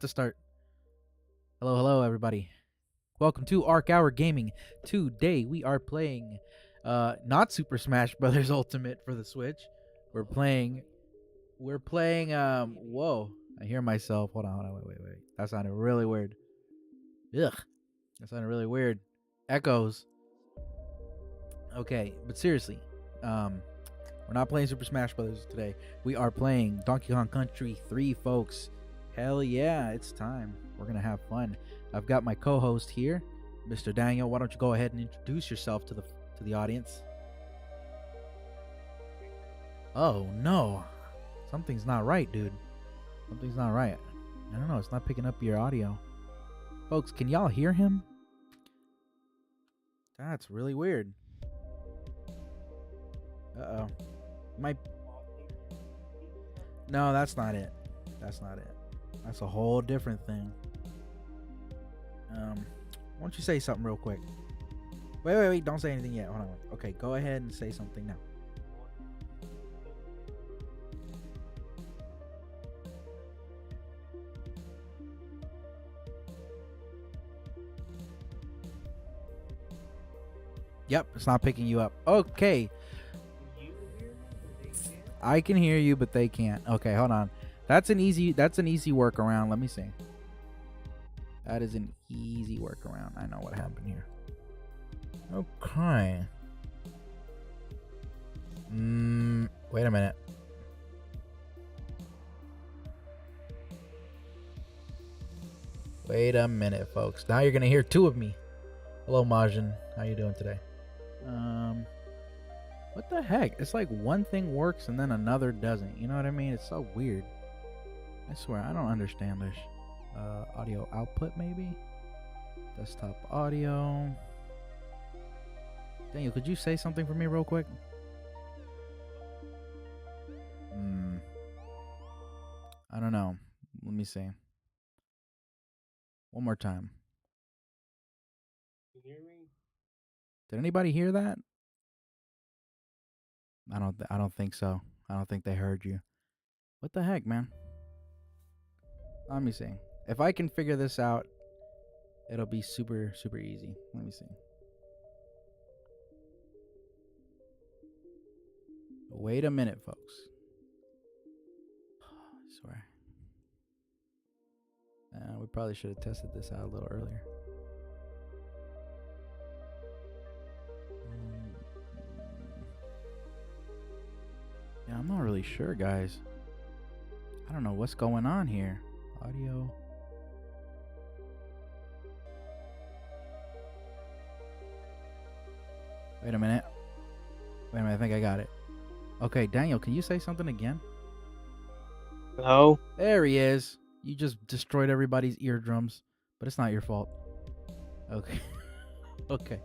about to start. Hello, hello, everybody. Welcome to Arc Hour Gaming. Today we are playing, not Super Smash Brothers Ultimate for the Switch. We're playing. Whoa! I hear myself. Hold on. Wait. That sounded really weird. Ugh. That sounded really weird. Echoes. Okay, but seriously, we're not playing Super Smash Brothers today. We are playing Donkey Kong Country 3, folks. Hell yeah, it's time. We're gonna have fun. I've got my co-host here, Mr. Daniel. Why don't you go ahead and introduce yourself to the audience? Oh no, something's not right, dude. Something's not right. I don't know. It's not picking up your audio, folks. Can y'all hear him? That's really weird. Uh-oh. My No, that's not it. That's not it. That's a whole different thing. Why don't you say something real quick? Wait. Don't say anything yet. Hold on. Okay, go ahead and say something now. Yep, it's not picking you up. Okay. I can hear you, but they can't. Okay, hold on. That's an easy workaround. Let me see. That is an easy workaround. I know what happened here. Okay. Wait a minute. Wait a minute, folks. Now you're gonna hear two of me. Hello, Majin. How you doing today? What the heck? It's like one thing works and then another doesn't. You know what I mean? It's so weird. I swear, I don't understand this. Audio output, maybe? Desktop audio. Daniel, could you say something for me real quick? I don't know. Let me see. One more time. You hear me? Did anybody hear that? I don't think so. I don't think they heard you. What the heck, man? Let me see. If I can figure this out, it'll be super easy. Let me see. Wait a minute, folks. I swear. We probably should have tested this out a little earlier. Yeah, I'm not really sure, guys. I don't know what's going on here. Audio. Wait a minute. I think I got it. Okay, Daniel, can you say something again? Hello? There he is. You just destroyed everybody's eardrums, but it's not your fault. Okay. Okay.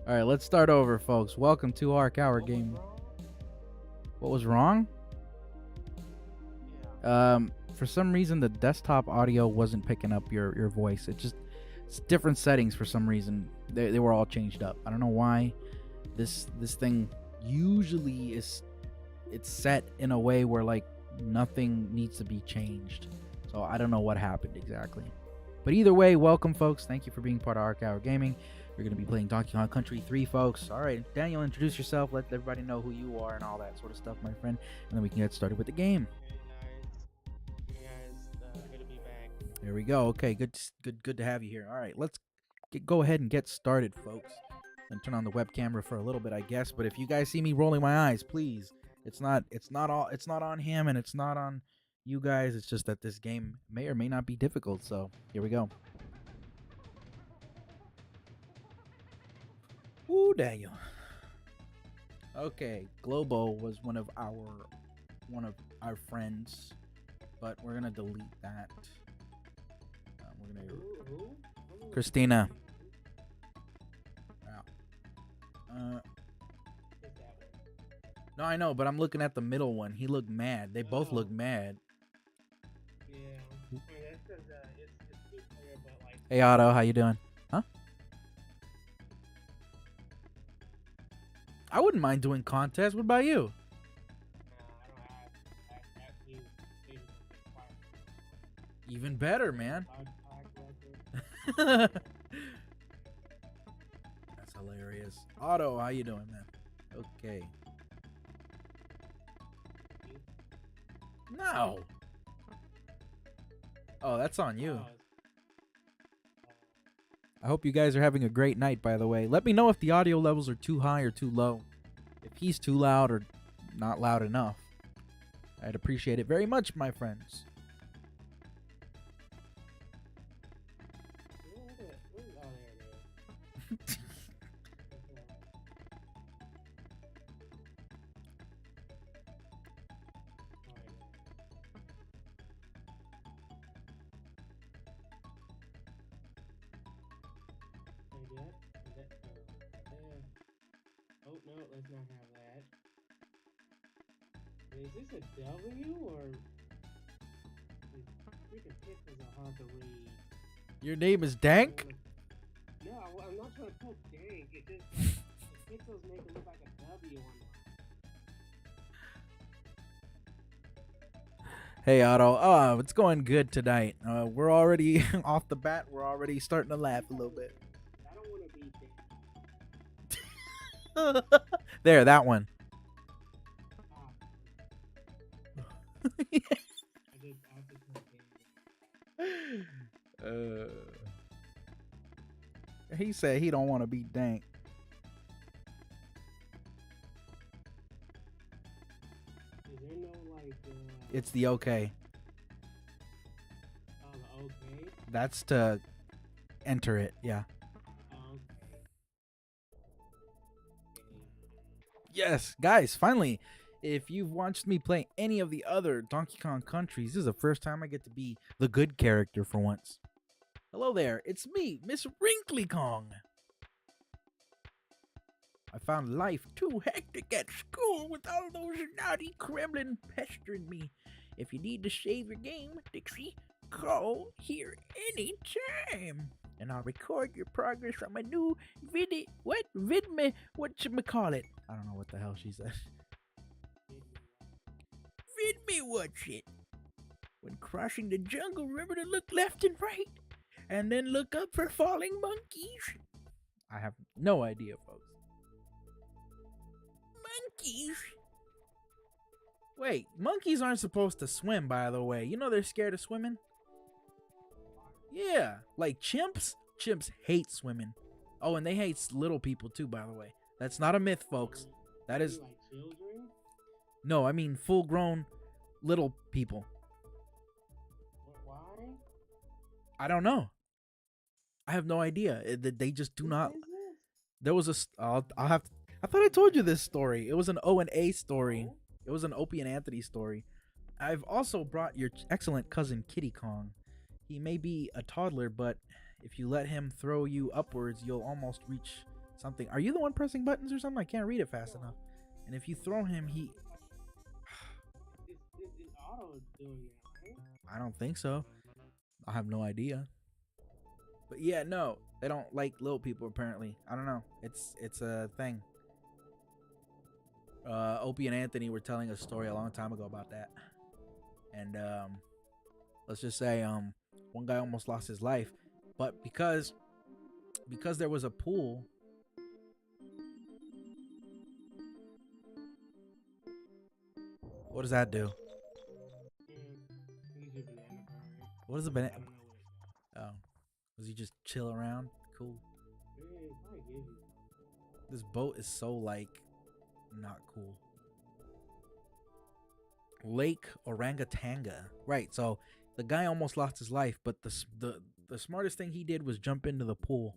All right, let's start over, folks. Welcome to Arc Hour Game. What was wrong? For some reason the desktop audio wasn't picking up your voice. It's different settings for some reason. They were all changed up. I don't know why. This thing usually it's set in a way where like nothing needs to be changed. So I don't know what happened exactly. But either way, welcome, folks. Thank you for being part of Arc Hour Gaming. We're going to be playing Donkey Kong Country 3, folks. All right, Daniel, introduce yourself. Let everybody know who you are and all that sort of stuff, my friend. And then we can get started with the game. Hey guys, good to be back. There we go. Okay, good to have you here. All right, let's go ahead and get started, folks. And turn on the web camera for a little bit, I guess. But if you guys see me rolling my eyes, please, it's not on him and it's not on you guys. It's just that this game may or may not be difficult. So here we go. Ooh, Daniel. Okay, Globo was one of our friends, but we're gonna delete that. Who? Christina. No, I know, but I'm looking at the middle one. He looked mad. They both look mad. Yeah, I mean, that's because it's clear, but like. Hey, Otto, how you doing? Huh? I wouldn't mind doing contests. What about you? I don't have you. Even better, man. record. That's hilarious. Otto, how you doing, man? Okay. No. Oh, that's on you. I hope you guys are having a great night, by the way. Let me know if the audio levels are too high or too low. If he's too loud or not loud enough. I'd appreciate it very much, my friends. Oh no, let's not have that. Is this a W or these freaking pixels are hard to read? Your name is Dank? No, I'm not trying to put Dank. It's just like the pixels make it look like a W on it. Hey, Otto. Oh, it's going good tonight. We're already off the bat. We're already starting to laugh a little bit. I don't want to be Dank. There, that one. I have to put Dank. He said he don't want to be Dank. Is there no like? It's the okay. Oh, the okay. That's to enter it. Yeah. Oh, okay. Yes, guys. Finally, if you've watched me play any of the other Donkey Kong countries, this is the first time I get to be the good character for once. Hello there, it's me, Miss Wrinkly Kong. I found life too hectic at school with all those naughty Kremlin pestering me. If you need to save your game, Dixie, call here anytime. And I'll record your progress on my new vidme, whatchamacallit. I don't know what the hell she said. Vidme watch it. When crossing the jungle, remember to look left and right. And then look up for falling monkeys. I have no idea, folks. Monkeys? Wait, monkeys aren't supposed to swim, by the way. You know they're scared of swimming? Yeah, like chimps. Chimps hate swimming. Oh, and they hate little people too, by the way. That's not a myth, folks. That is... Like children? No, I mean full-grown little people. Why? I don't know. I have no idea. They just do not. There was a. I'll have. I thought I told you this story. It was an O and A story. It was an Opie and Anthony story. I've also brought your excellent cousin Kitty Kong. He may be a toddler, but if you let him throw you upwards, you'll almost reach something. Are you the one pressing buttons or something? I can't read it fast enough. And if you throw him, he. Is Otto doing it, right? I don't think so. I have no idea. But yeah, no, they don't like little people apparently. I don't know. It's a thing. Opie and Anthony were telling a story a long time ago about that. And let's just say one guy almost lost his life, but because there was a pool. What does that do? What is a banana? Oh. Does he just chill around? Cool. This boat is so like not cool. Lake Orangatanga. Right, so the guy almost lost his life, but the smartest thing he did was jump into the pool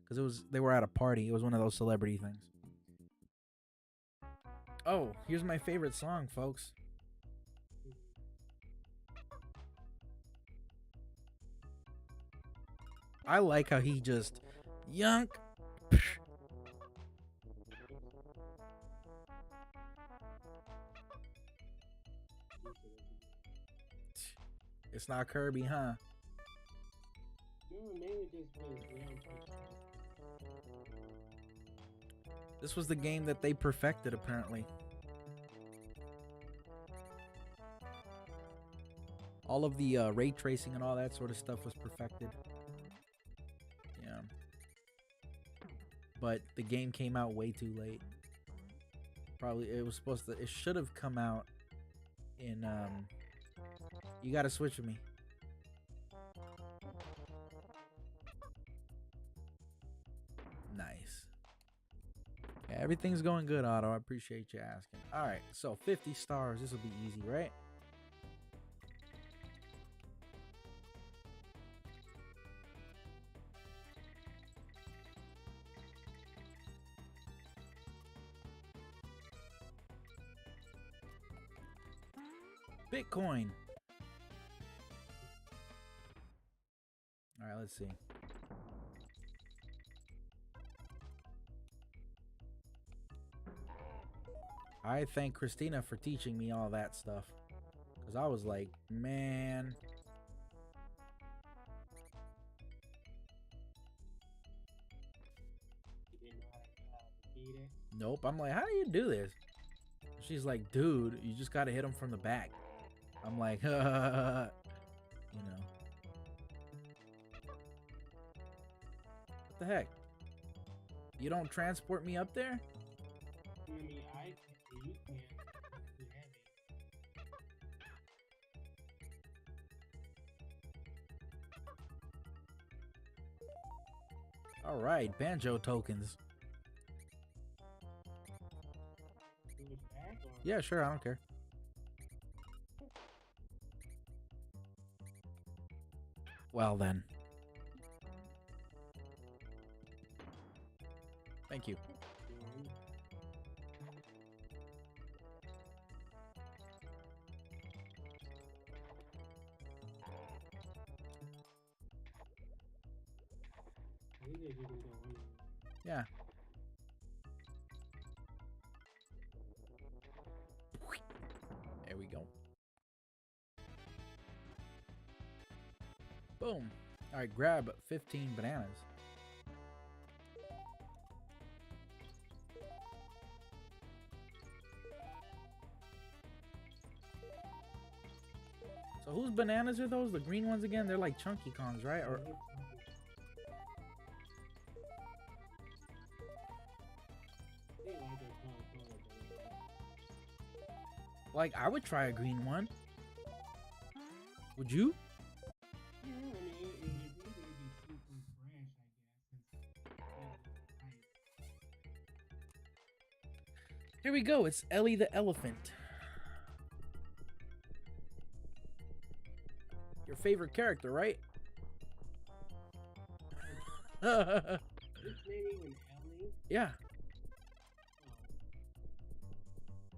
because they were at a party. It was one of those celebrity things. Oh, here's my favorite song, folks. I like how he just yunk. It's not Kirby, huh? This was the game that they perfected, apparently. All of the ray tracing and all that sort of stuff was perfected. Yeah. But the game came out way too late. Probably it should have come out in you gotta switch with me. Nice. Yeah, everything's going good, Otto. I appreciate you asking. Alright, so 50 stars. This will be easy, right? Bitcoin. All right, let's see. I thank Christina for teaching me all that stuff. Because I was like, man. You didn't know how to defeat it? Nope. I'm like, how do you do this? She's like, dude, you just got to hit him from the back. I'm like, you know. What the heck? You don't transport me up there? I mean, you can. It's too heavy. All right, banjo tokens. Switch back or? Yeah, sure, I don't care. Well then. Thank you. Yeah. There we go. Boom. All right, grab 15 bananas. So whose bananas are those? The green ones again? They're like Chunky Kongs, right? Or like, I would try a green one. Would you? Yeah, I mean, it would be super fresh, I guess. Here we go. It's Ellie the elephant. Your favorite character, right? This name even Ellie? Yeah. Oh.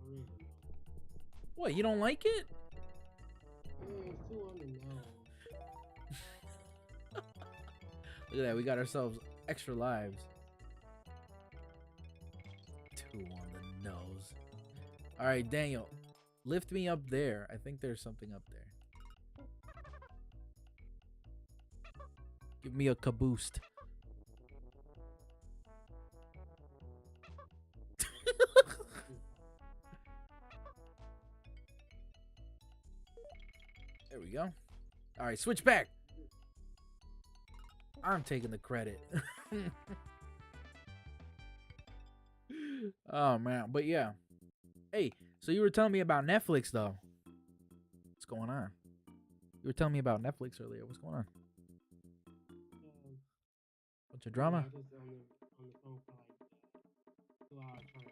Really? What, you don't like it? It's too on the nose. Look at that. We got ourselves extra lives. Too on the nose. All right, Daniel. Lift me up there. I think there's something up there. Give me a kaboost. There we go. All right, switch back. I'm taking the credit. Oh, man. But yeah. Hey, so you were telling me about Netflix, though. What's going on? You were telling me about Netflix earlier. What's going on? Bunch of drama? I was just on the phone for like 2 hours trying to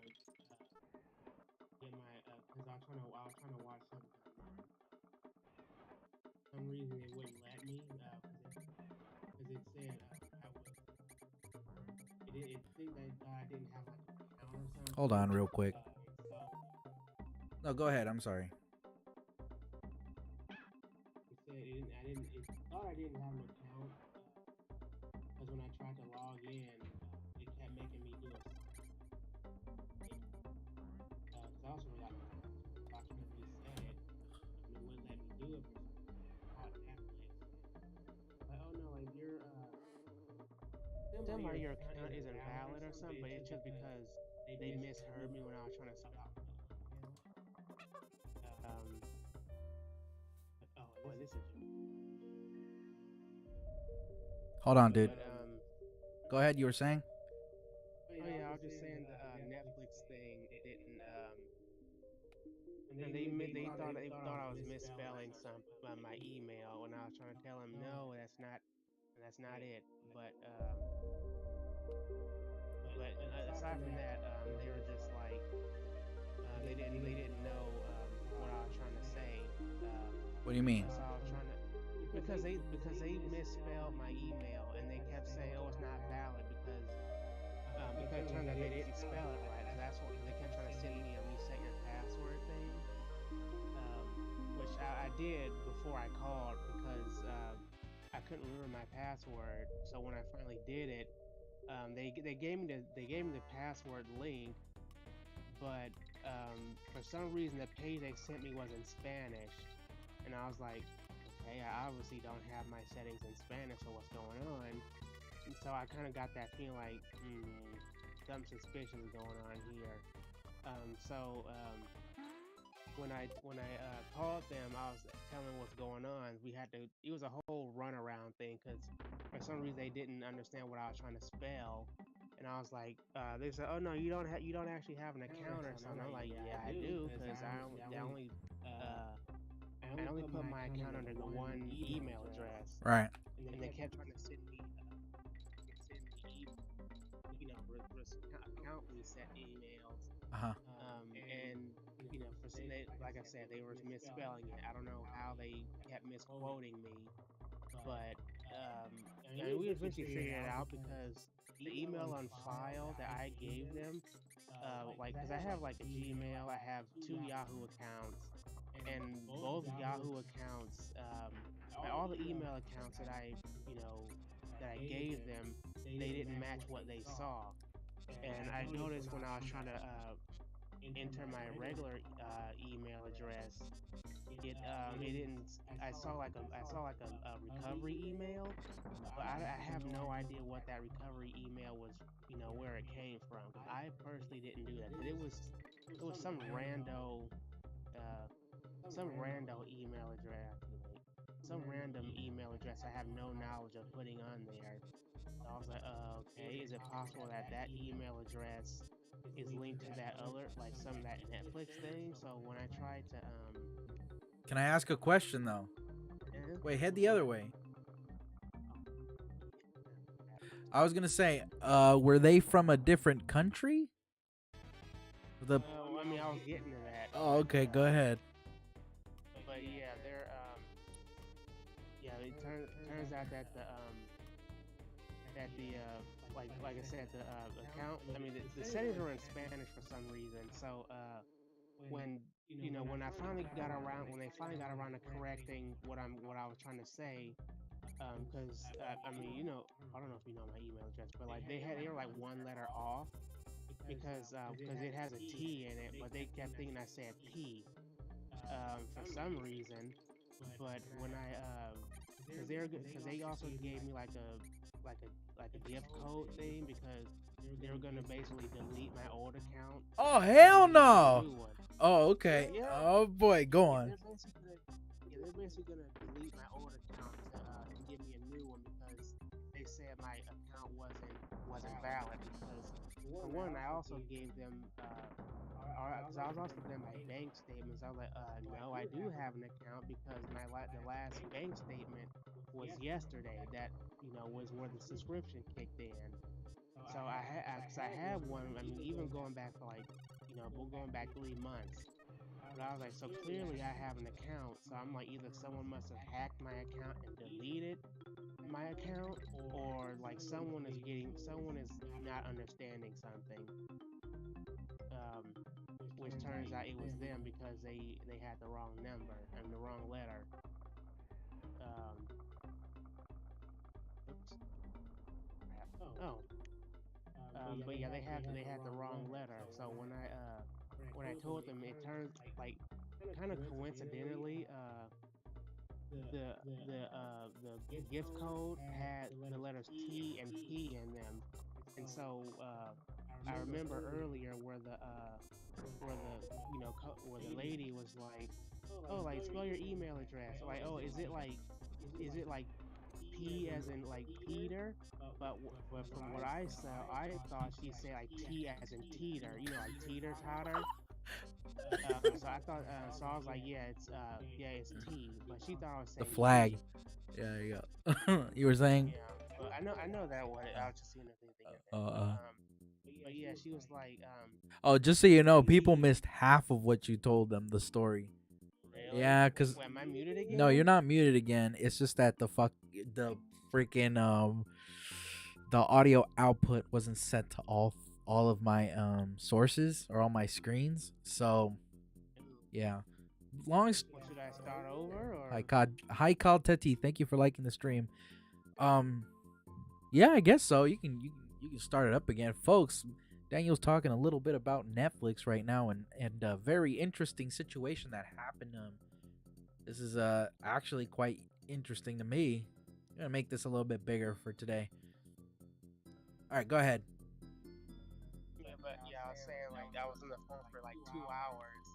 get my, because I was trying to watch something. For some reason it wouldn't let me, because it said it think that I didn't have like an account or something. Hold on real quick. So No, go ahead. I'm sorry. it said it thought I didn't have an account, because when I tried to log in, it kept making me do a sign. Because I also got I was trying to reset it, and it wouldn't let me do it for some reason. I called Netflix. Like, oh no, like your account isn't valid or something, but it's just because they misheard me when I was trying to set up the account. Oh, Well, this is. Hold on, dude. But Go ahead. You were saying? oh yeah, I was just saying the Netflix thing didn't and they thought I was misspelling some my email when I was trying to tell them no, that's not it. But aside from that, they were just like they didn't know what I was trying to say. Uh, What do you mean? so I was trying to because they misspelled my email and they kept saying oh it's not valid because it turns out they didn't spell it right. So that's what they kept trying to send me a reset your password thing, um, which I did before I called because I couldn't remember my password. So when I finally did it, they gave me the password link, but for some reason the page they sent me was in Spanish, and I was like, okay, I obviously don't have my settings in Spanish, so what's going on? And so I kind of got that feeling like, something suspicious is going on here. When I called them, I was telling them what's going on. It was a whole runaround thing because for some reason they didn't understand what I was trying to spell. And I was like, they said, "Oh no, you don't actually have an account or something." I'm like, "Yeah, I do, because I only put my account under the one email address." Right. And they kept trying to send me account reset emails. Uh huh. And like I said, they were misspelling it. I don't know how they kept misquoting me, but I mean, we eventually figured it out because the email on file that I gave them, because I have like a Gmail, I have two Yahoo accounts, and both Yahoo accounts, like all the email accounts that I gave them, they didn't match what they saw. And I noticed when I was trying to enter my regular email address, it didn't. I saw like a recovery email, but I have no idea what that recovery email was. Where it came from. 'Cause I personally didn't do that. 'Cause it was uh, some random email address, some random email address I have no knowledge of putting on there. So I was like, okay, is it possible that that email address is linked to that other, like some of that Netflix thing? So when I tried to, Can I ask a question though? eh, Wait, head the other way. I was gonna say, were they from a different country? The I mean, I was getting to that, Oh, okay. Go ahead. but yeah, it turns out that like I said, the account. I mean, the settings were in Spanish for some reason. So when when when they finally got around to correcting what I was trying to say, because I mean, I don't know if you know my email address, but like they were like one letter off because it has a T in it, but they kept thinking I said P for some reason. But when because they also gave me like a gift code thing because they were gonna basically delete my old account Oh, and hell give me a no. new one. Oh, okay. Yeah, Oh boy, go yeah, on. they're basically gonna delete my old account to give me a new one because they said my account wasn't valid because for one I also gave them because I was also giving them my bank statements. I was like, no, I do have an account because the last bank statement was yesterday. That was where the subscription kicked in. So because I have one. I mean, even going back for we're going back 3 months. But I was like, so clearly I have an account. So I'm like, either someone must have hacked my account and deleted my account, or like someone is not understanding something. Um, which turns out it was them because they had the wrong number and the wrong letter. Um, oops, crap. Oh, but yeah, they had the wrong letter. So when I told them, it turns like kind of coincidentally, the gift code had the letters T and P in them, and so I remember earlier where the lady was like, oh, like spell your email address. Like, oh, is it like P as in like Peter? But from what I saw, I thought she said like T as in teeter. You know, like teeter totter. So I thought, so I was like, yeah, it's T. But she thought I was The saying flag. T. Yeah, yeah. You were saying? Yeah, but I know that one. I was just seeing if anything of Uh, it. uh. But yeah, she was like, Oh, just so you know, people missed half of what you told them, the story. really? Yeah, cause Wait, am I muted no, you're again? not muted again. It's just that the freaking the audio output wasn't set to all of my sources or all my screens. So yeah, long. Well, should I start over or? Hi, Cod Teti. Thank you for liking the stream. Um, yeah, I guess so. You can start it up again, folks. Daniel's talking a little bit about Netflix right now, and a very interesting situation that happened. This is actually quite interesting to me. I'm gonna make this a little bit bigger for today. All right, go ahead. Yeah, but yeah, I was saying like I was on the phone for like 2 hours,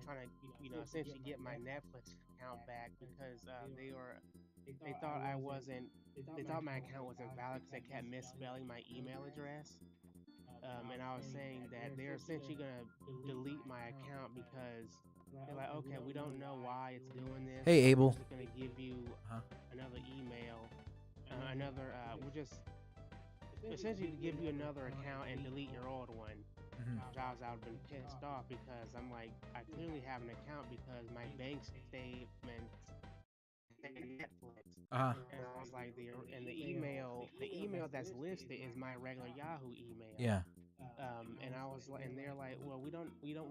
trying to essentially get my Netflix account back because they thought I wasn't they thought my account was invalid because they kept misspelling my email address. And I was saying that they're essentially gonna delete my account because they're like, okay, we don't know why it's doing this, Hey, so we're Abel. just gonna give you Huh? another email, we're just essentially to give you another account and delete your old one. Mhm. I would have been pissed off because I'm like, I clearly have an account because my bank statement say Netflix. Uh huh. And I was like, the email that's listed is my regular Yahoo email. Yeah. And I was like, and they're like, well, we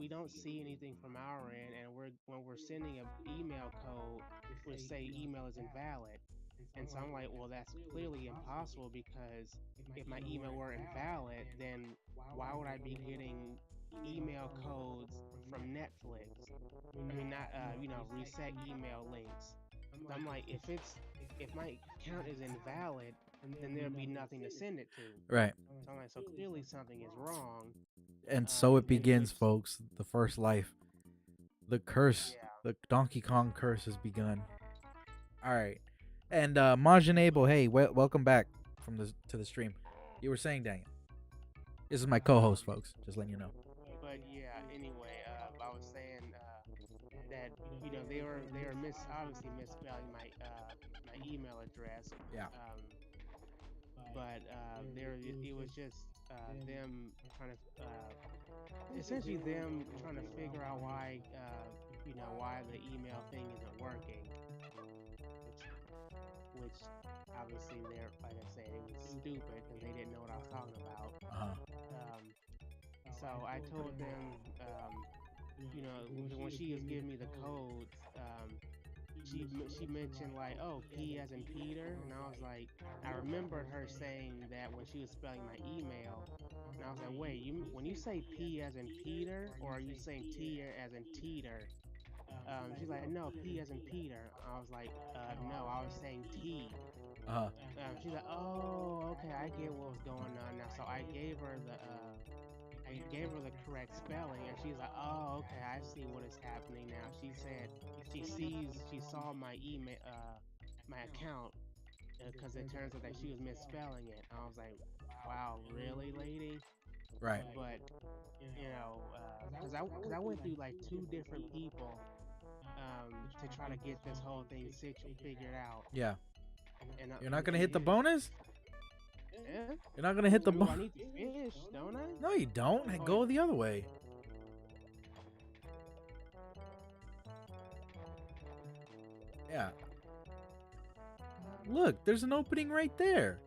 don't see anything from our end, and when we're sending an email code, we say email is invalid. And so I'm like, well, that's clearly impossible because if my email were invalid, then why would I be getting email codes from Netflix? I mean, not reset email links. So I'm like, if my account is invalid, then there'd be nothing to send it to. Right. So I'm like, so clearly something is wrong. And so it And begins, which folks. The first life. The curse. Yeah, The Donkey Kong curse has begun. All right. And Majin Abel, hey, welcome back from the to the stream. You were saying, Daniel. This is my co-host, folks. Just letting you know. but yeah. Anyway, I was saying that they were obviously misspelling my email address. Yeah. But it was just them trying to essentially them trying to figure out why why the email thing isn't working, which obviously they're like I said it was stupid because they didn't know what I was talking about. Uh huh. Um, so I told them, when she was giving me the codes, she mentioned like, oh, P as in Peter, and I was like, I remembered her saying that when she was spelling my email, and I was like, wait, when you say P as in Peter, or are you saying T as in Teeter? She's like, no, P as in Peter. I was like, no, I was saying T. Uh huh. She's like, oh, okay, I get what was going on now. So I gave her the correct spelling, and she's like, "Oh, okay, I see what is happening now." She said she saw my email, my account, because it turns out that she was misspelling it. I was like, "Wow, really, lady?" Right. But because I went through like two different people, to try to get this whole thing figured out, Yeah. and You're not gonna hit the bonus. yeah, You're not gonna hit the I mean, I bonus. need to finish, don't I? No, you don't. Go the other way. Yeah. Look, there's an opening right there.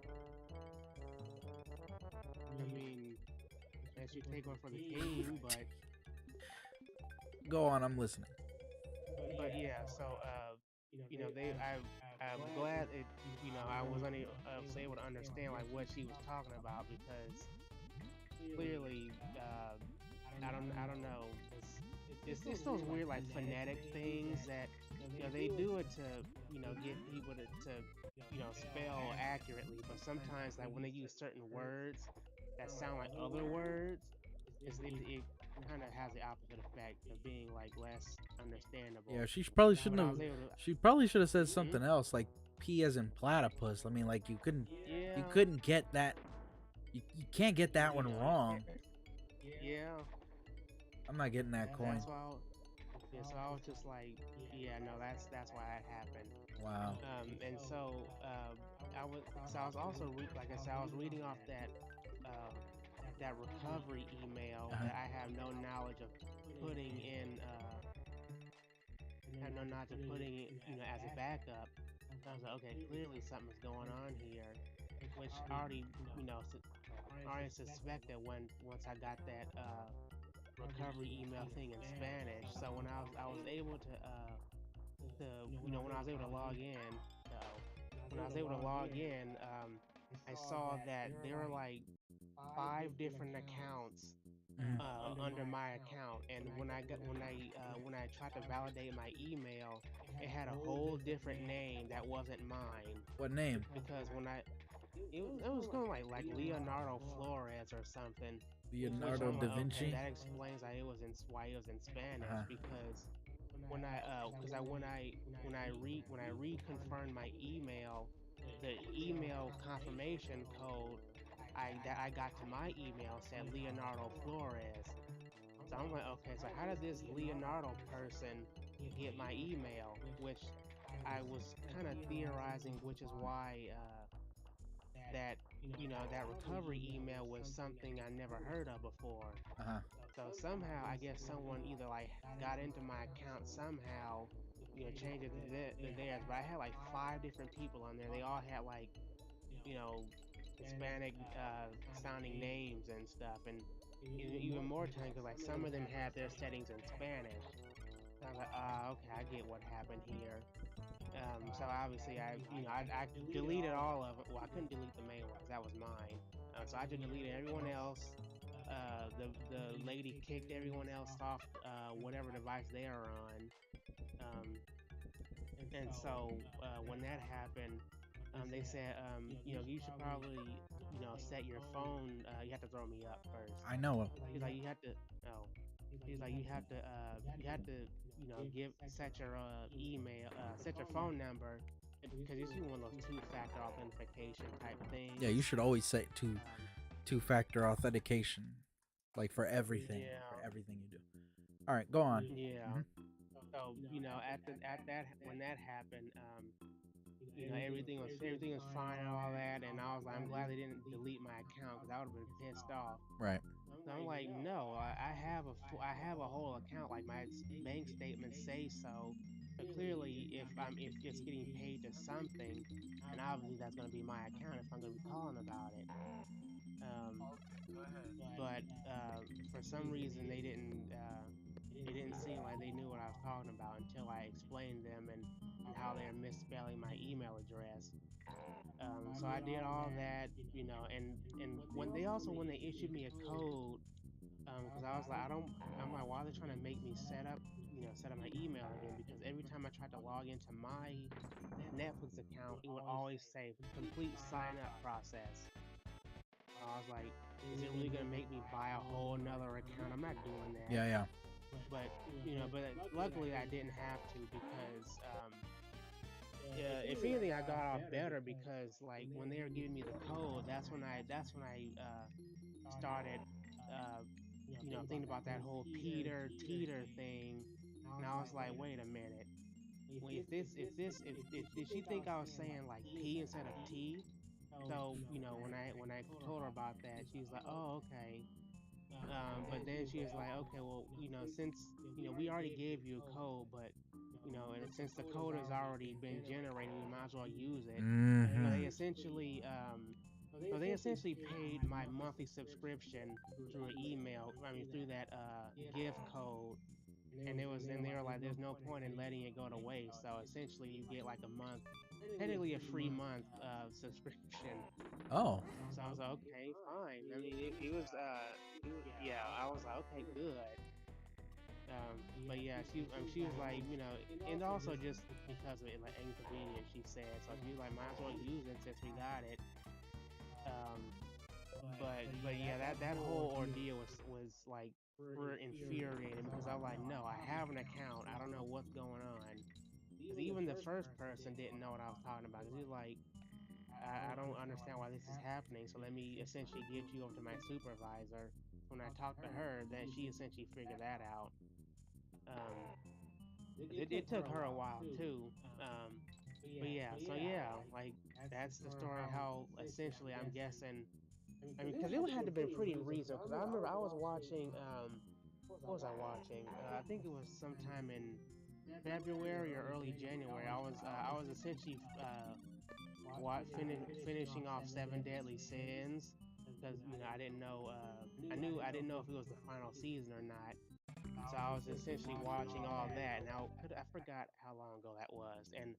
I mean, unless you take one for the team, but Go on. I'm listening. yeah. So I'm glad I was able to understand like what she was talking about because clearly I don't know it's those weird like phonetic things that they do it to get people to spell accurately, but sometimes like when they use certain words that sound like other words, it kind of has the opposite effect of being like less understandable. Yeah, she probably But shouldn't I have. was able to, She probably should have said Mhm. something else, like P as in platypus. I mean, like you Yeah, couldn't get that. You can't get that one yeah, wrong. yeah. I'm not getting that coin. That's why. Yeah, so I was just like, yeah, no, that's why that happened. Wow. I was also like I said, I was reading off um, that recovery email Uh-huh. that I have no knowledge of putting in. Have no knowledge of putting it, as a backup. I was like, okay, clearly something's going on here, which I already, already suspected once I got that recovery email thing in Spanish. So when I was able when I was able to log in, when I was able to log in, I saw that there were like 5 different accounts Mhm. under my account, and when I tried to validate my email, it had a whole different name that wasn't mine. What name? Because it was kind of like Leonardo Flores or something, which Leonardo I'm da like, okay, Vinci. that explains why it was in Spanish. Uh-huh. Because when I reconfirmed my email, the email confirmation code that I got to my email said Leonardo Flores. So I'm like, okay, so how did this Leonardo person get my email? Which I was kind of theorizing, which is why that that recovery email was something I never heard of before. Uh-huh. So somehow I guess someone either like got into my account somehow, changed it to theirs. But I had like 5 different people on there. They all had like Hispanic sounding names and stuff, and even more time because like some of them had their settings in Spanish. I was like, okay, I get what happened here. So obviously I deleted all of it. Well, I couldn't delete the main one 'cause that was mine. So I just deleted everyone else. The lady kicked everyone else off whatever device they are on. Um, and so when that happened, they said, you should probably, set your phone. You have to throw me up first. I know. He's like, you have to. Oh, he's like, you have to, set your email, set your phone number, because it's one of those two-factor authentication type things. Yeah, you should always set Um, two-factor authentication, like for everything, yeah, for everything you do. All right, go on. yeah. Mhm. So at that when that happened, everything was fine and all that, and I was like, I'm glad they didn't delete my account because I would have been pissed off. Right. So I'm like, no, I have a whole account. Like my bank statements say so. But clearly, if it's getting paid to something, and obviously that's going to be my account if I'm going to be calling about it. Um, but for some reason it didn't seem like they knew what I was talking about until I explained them and how they're misspelling my email address. So I did all that, and when they issued me a code, because I was like, I'm like, why are they trying to make me set up my email again? Because every time I tried to log into my Netflix account, it would always say complete sign up process. I was like, is it really gonna make me buy a whole nother account? I'm not doing that. Yeah, yeah. But luckily I didn't have to because yeah, if anything, I got off better because like when they were giving me the code, that's when I started uh, thinking about that whole Peter Teeter thing, and I was like, wait a minute, well, if did she think I was saying like P instead of T? So when I told her about that, she was like, oh, okay. But then she was like, okay, well, since we already gave you a code, but and since the code has already been generated, we might as well use it. So Mm-hmm. they essentially paid my monthly subscription through an email. I mean, through that gift code, and they were like, there's no point in letting it go to waste. So essentially, you get like a month, technically a free month subscription. Oh. So I was like, okay, fine. I mean, yeah. I was like, okay, good. But yeah, she was like, and also just because of it, like inconvenience, she said. So she was like, might as well use it since we got it. But but yeah, that whole ordeal was like super infuriating because I was like, no, I have an account. I don't know what's going on. Because even the first person didn't know what I was talking about. Because he's like, I don't understand why this is happening. So let me essentially get you over to my supervisor. When I talked to her, then she essentially figured that out. Um, it took her a while too. But yeah, so yeah, like that's the story of how essentially I'm guessing. I mean, because it had to have been pretty recent. Because I remember I was watching. What was I watching? I think it was sometime in February or early January. I was essentially finishing off Seven Deadly Sins because I didn't know. I didn't know if it was the final season or not. So I was essentially watching all that. Now I forgot how long ago that was, and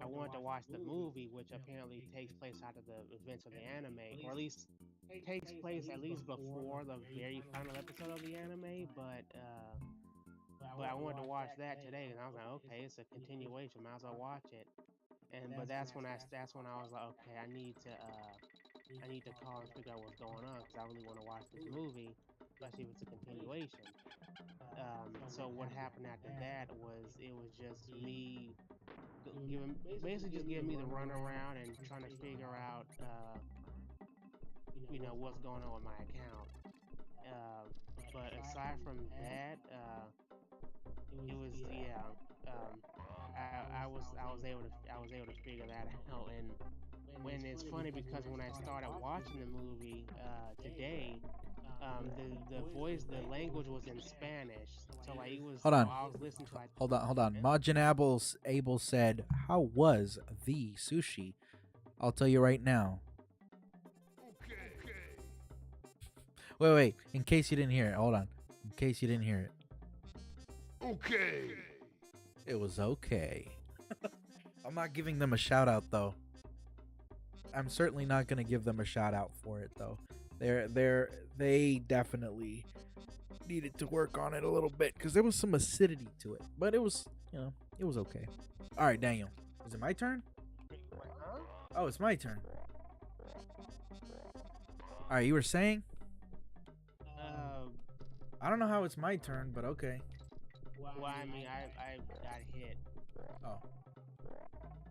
I wanted to watch the movie, which apparently takes place out of the events of the anime, or at least takes place at least before the very final episode of the anime. But I wanted to watch that today, and I was like, okay, it's a continuation. Might as well watch it. And but that's when I was like, okay, I need to call and figure out what's going on because I really want to watch this movie, especially if it's a continuation. So what happened after that was it was just me giving basically just giving me the runaround and trying to figure out what's going on with my account. Uh, but aside from that, it was yeah. Um, I was able to figure that out, and when it's funny because when I started watching the movie today, the language was in Spanish, so like it was. Hold on. I was listening to like. Hold on. Majin Abel said, "How was the sushi?" I'll tell you right now. Wait. In case you didn't hear it, hold on. In case you didn't hear it. Okay. It was okay. I'm not giving them a shout out though. I'm certainly not gonna give them a shout out for it though. They definitely needed to work on it a little bit because there was some acidity to it, but it was it was okay. All right, Daniel, is it my turn? Oh, it's my turn. All right, you were saying? I don't know how it's my turn, but okay. Well, I mean, I got hit. Oh.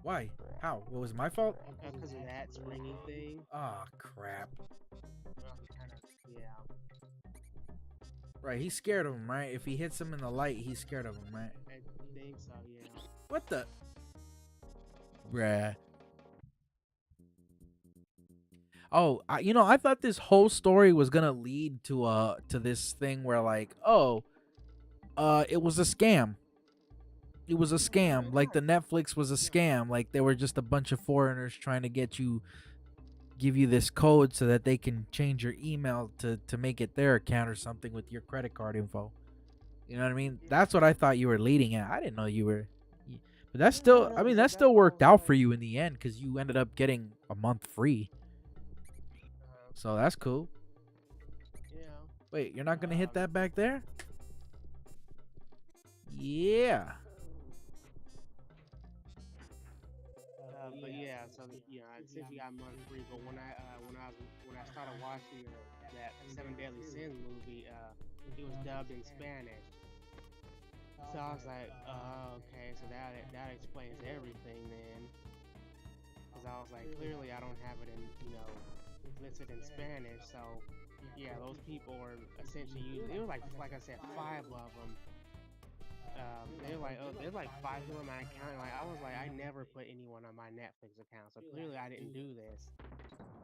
Why? How? What was it my fault? Because of that springy thing. Oh, crap. Yeah. Right, he's scared of him, right? If he hits him in the light, he's scared of him, right? I think so, yeah. What the? Bruh. Oh, I thought this whole story was gonna lead to this thing where like, it was a scam. It was a scam. Like the Netflix was a scam. Like they were just a bunch of foreigners trying to give you this code so that they can change your email to make it their account or something with your credit card info. You know what I mean? That's what I thought you were leading at. I didn't know you were. But that still worked out for you in the end because you ended up getting a month free. So that's cool. Yeah. Wait, you're not gonna hit that back there? Yeah. But yeah, so since you got month free, but when I started watching that Seven Deadly Sins movie, it was dubbed in Spanish. So I was like, oh, okay, so that explains everything then. Because I was like, clearly I don't have it in listed in Spanish, so yeah, those people were essentially using. It was like I said, 5 of them. There's like 5 people on my account. Like I was like, I never put anyone on my Netflix account, so clearly I didn't do this.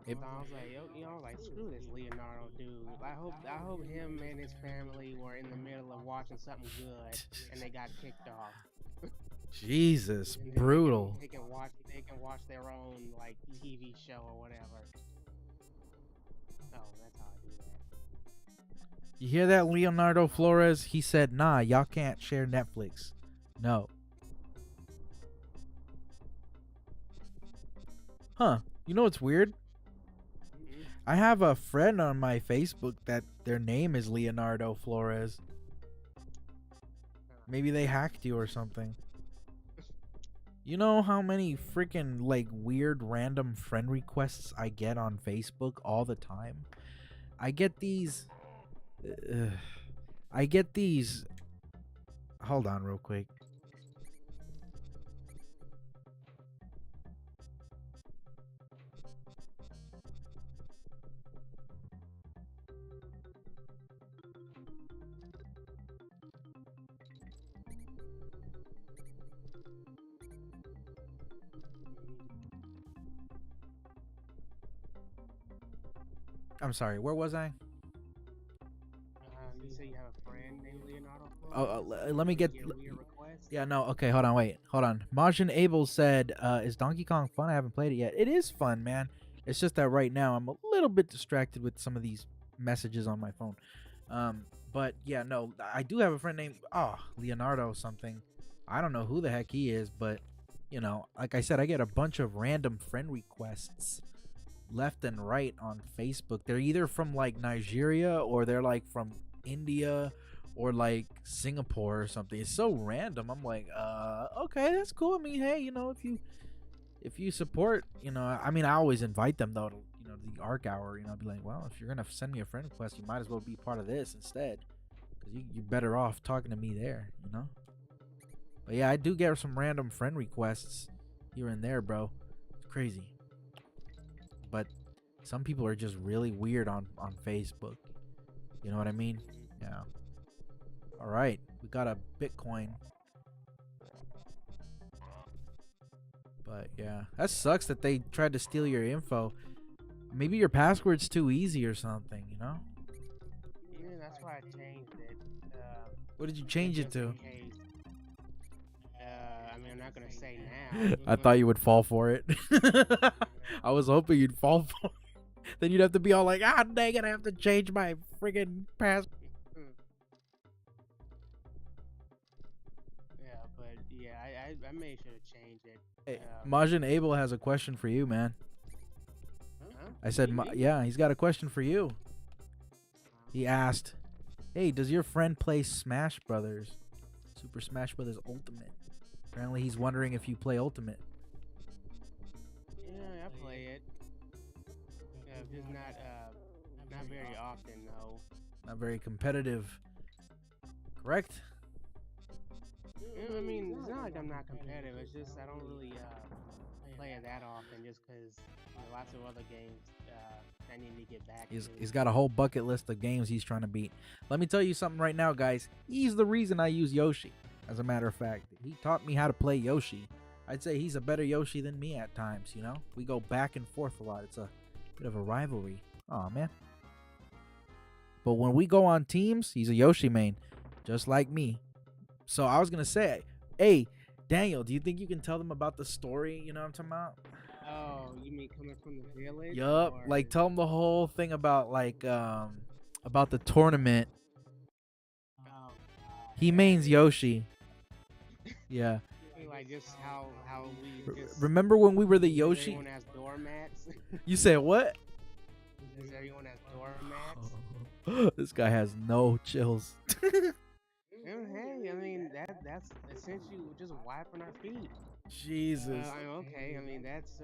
So I was like, screw this Leonardo dude. I hope him and his family were in the middle of watching something good and they got kicked off. Jesus, brutal. They can watch their own like TV show or whatever. Oh, that's how I do that. You hear that, Leonardo Flores? He said, nah, y'all can't share Netflix. No. Huh. You know what's weird? I have a friend on my Facebook that their name is Leonardo Flores. Maybe they hacked you or something. You know how many freaking like weird random friend requests I get on Facebook all the time? I get these. Uh, I get these. Hold on, real quick. I'm sorry. Where was I? You say you have a friend named Leonardo. Let me get. Your request. Yeah, no. Okay, hold on. Wait, hold on. Majin Abel said, "Is Donkey Kong fun? I haven't played it yet. It is fun, man. It's just that right now I'm a little bit distracted with some of these messages on my phone. But yeah, no. I do have a friend named Leonardo something. I don't know who the heck he is, but you know, like I said, I get a bunch of random friend requests left and right on Facebook. They're either from like Nigeria or they're like from India or like Singapore or something. It's so random. I'm like, okay, that's cool. I mean, hey, you know, if you support, you know, I mean, I always invite them though to, you know, the Arc Hour. You know, be like, well, if you're gonna send me a friend request, you might as well be part of this instead, because you're better off talking to me there, you know. But yeah, I do get some random friend requests here and there, bro. It's crazy. But some people are just really weird on Facebook. You know what I mean? Yeah. All right, we got a Bitcoin. But yeah, that sucks that they tried to steal your info. Maybe your password's too easy or something, you know? Yeah, that's why I changed it. What did you change it to? I mean, I'm not gonna say now. I thought you would fall for it. I was hoping you'd fall for it. Then you'd have to be all like, dang it, I have to change my friggin' password. Yeah, but yeah, I made sure to change it. Hey, Majin Abel has a question for you, man. Huh? I said, yeah, he's got a question for you. He asked, hey, does your friend play Smash Brothers? Super Smash Brothers Ultimate. Apparently he's wondering if you play Ultimate. Yeah, I play it. Just not very often, though. Not very competitive. Correct? Yeah, I mean, it's not like I'm not competitive. It's just I don't really play it that often, just because lots of other games I need to get back to. He's got a whole bucket list of games he's trying to beat. Let me tell you something right now, guys. He's the reason I use Yoshi. As a matter of fact, he taught me how to play Yoshi. I'd say he's a better Yoshi than me at times, you know? We go back and forth a lot. It's a bit of a rivalry. Aw, man. But when we go on teams, he's a Yoshi main, just like me. So I was going to say, hey, Daniel, do you think you can tell them about the story? You know what I'm talking about? Oh, you mean coming from the village? Yup. Or... Like, tell them the whole thing about, like, about the tournament. Oh, He mains Yoshi. Yeah. Like just how we just... Remember when we were the Yoshi? Everyone has doormats. You said what? Does everyone has doormats? This guy has no chills. Hey, I mean that's essentially just wiping our feet. Jesus. Okay, I mean that's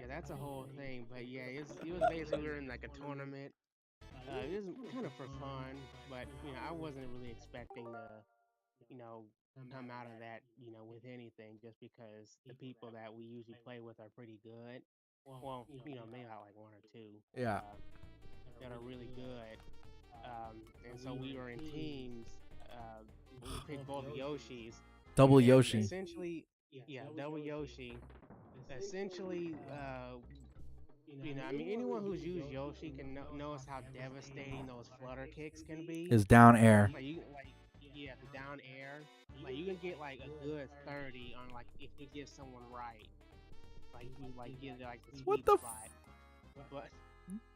that's a whole thing. But yeah, it was basically we were in like a tournament. It was kind of for fun, but I wasn't really expecting to come out of that with anything, just because the people that we usually play with are pretty good. Well, maybe not like one or two. Yeah. That are really good. And so we were in teams. We picked both Yoshis. Double Yoshi. Essentially, double Yoshi. Essentially, I mean, anyone who's used Yoshi can knows how devastating those flutter kicks can be. His down air. The down air. Like you can get like a good 30 on like if you give someone right. Like you get like the What sweet the spot. But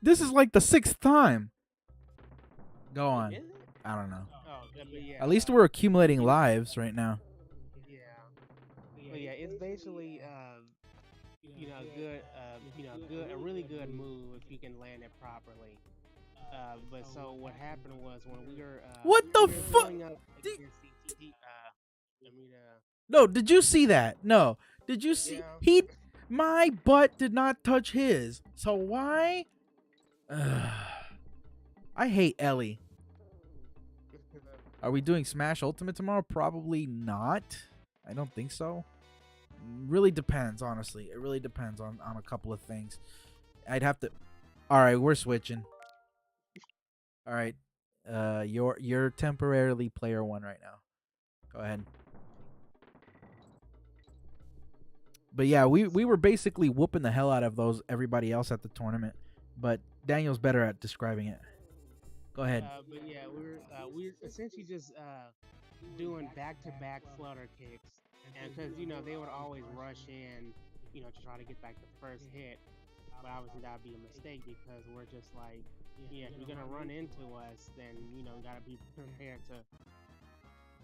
this is like the 6th time. Go on. is it? I don't know. Oh, but yeah. At least we're accumulating lives right now. Yeah. But yeah, it's basically a really good move if you can land it properly. But so what happened was when we were What the fuck? No, did you see that? No. Did you see? Yeah. My butt did not touch his. So why? I hate Ellie. Are we doing Smash Ultimate tomorrow? Probably not. I don't think so. Really depends, honestly. It really depends on a couple of things. I'd have to. All right, we're switching. All right, you're temporarily player one right now. Go ahead. But yeah, we were basically whooping the hell out of those everybody else at the tournament. But Daniel's better at describing it. Go ahead. But yeah, we're essentially just doing back-to-back flutter kicks, and because they would always rush in, to try to get back the first hit. But obviously that would be a mistake because we're just like, yeah, if you're gonna run into us, then you gotta be prepared to.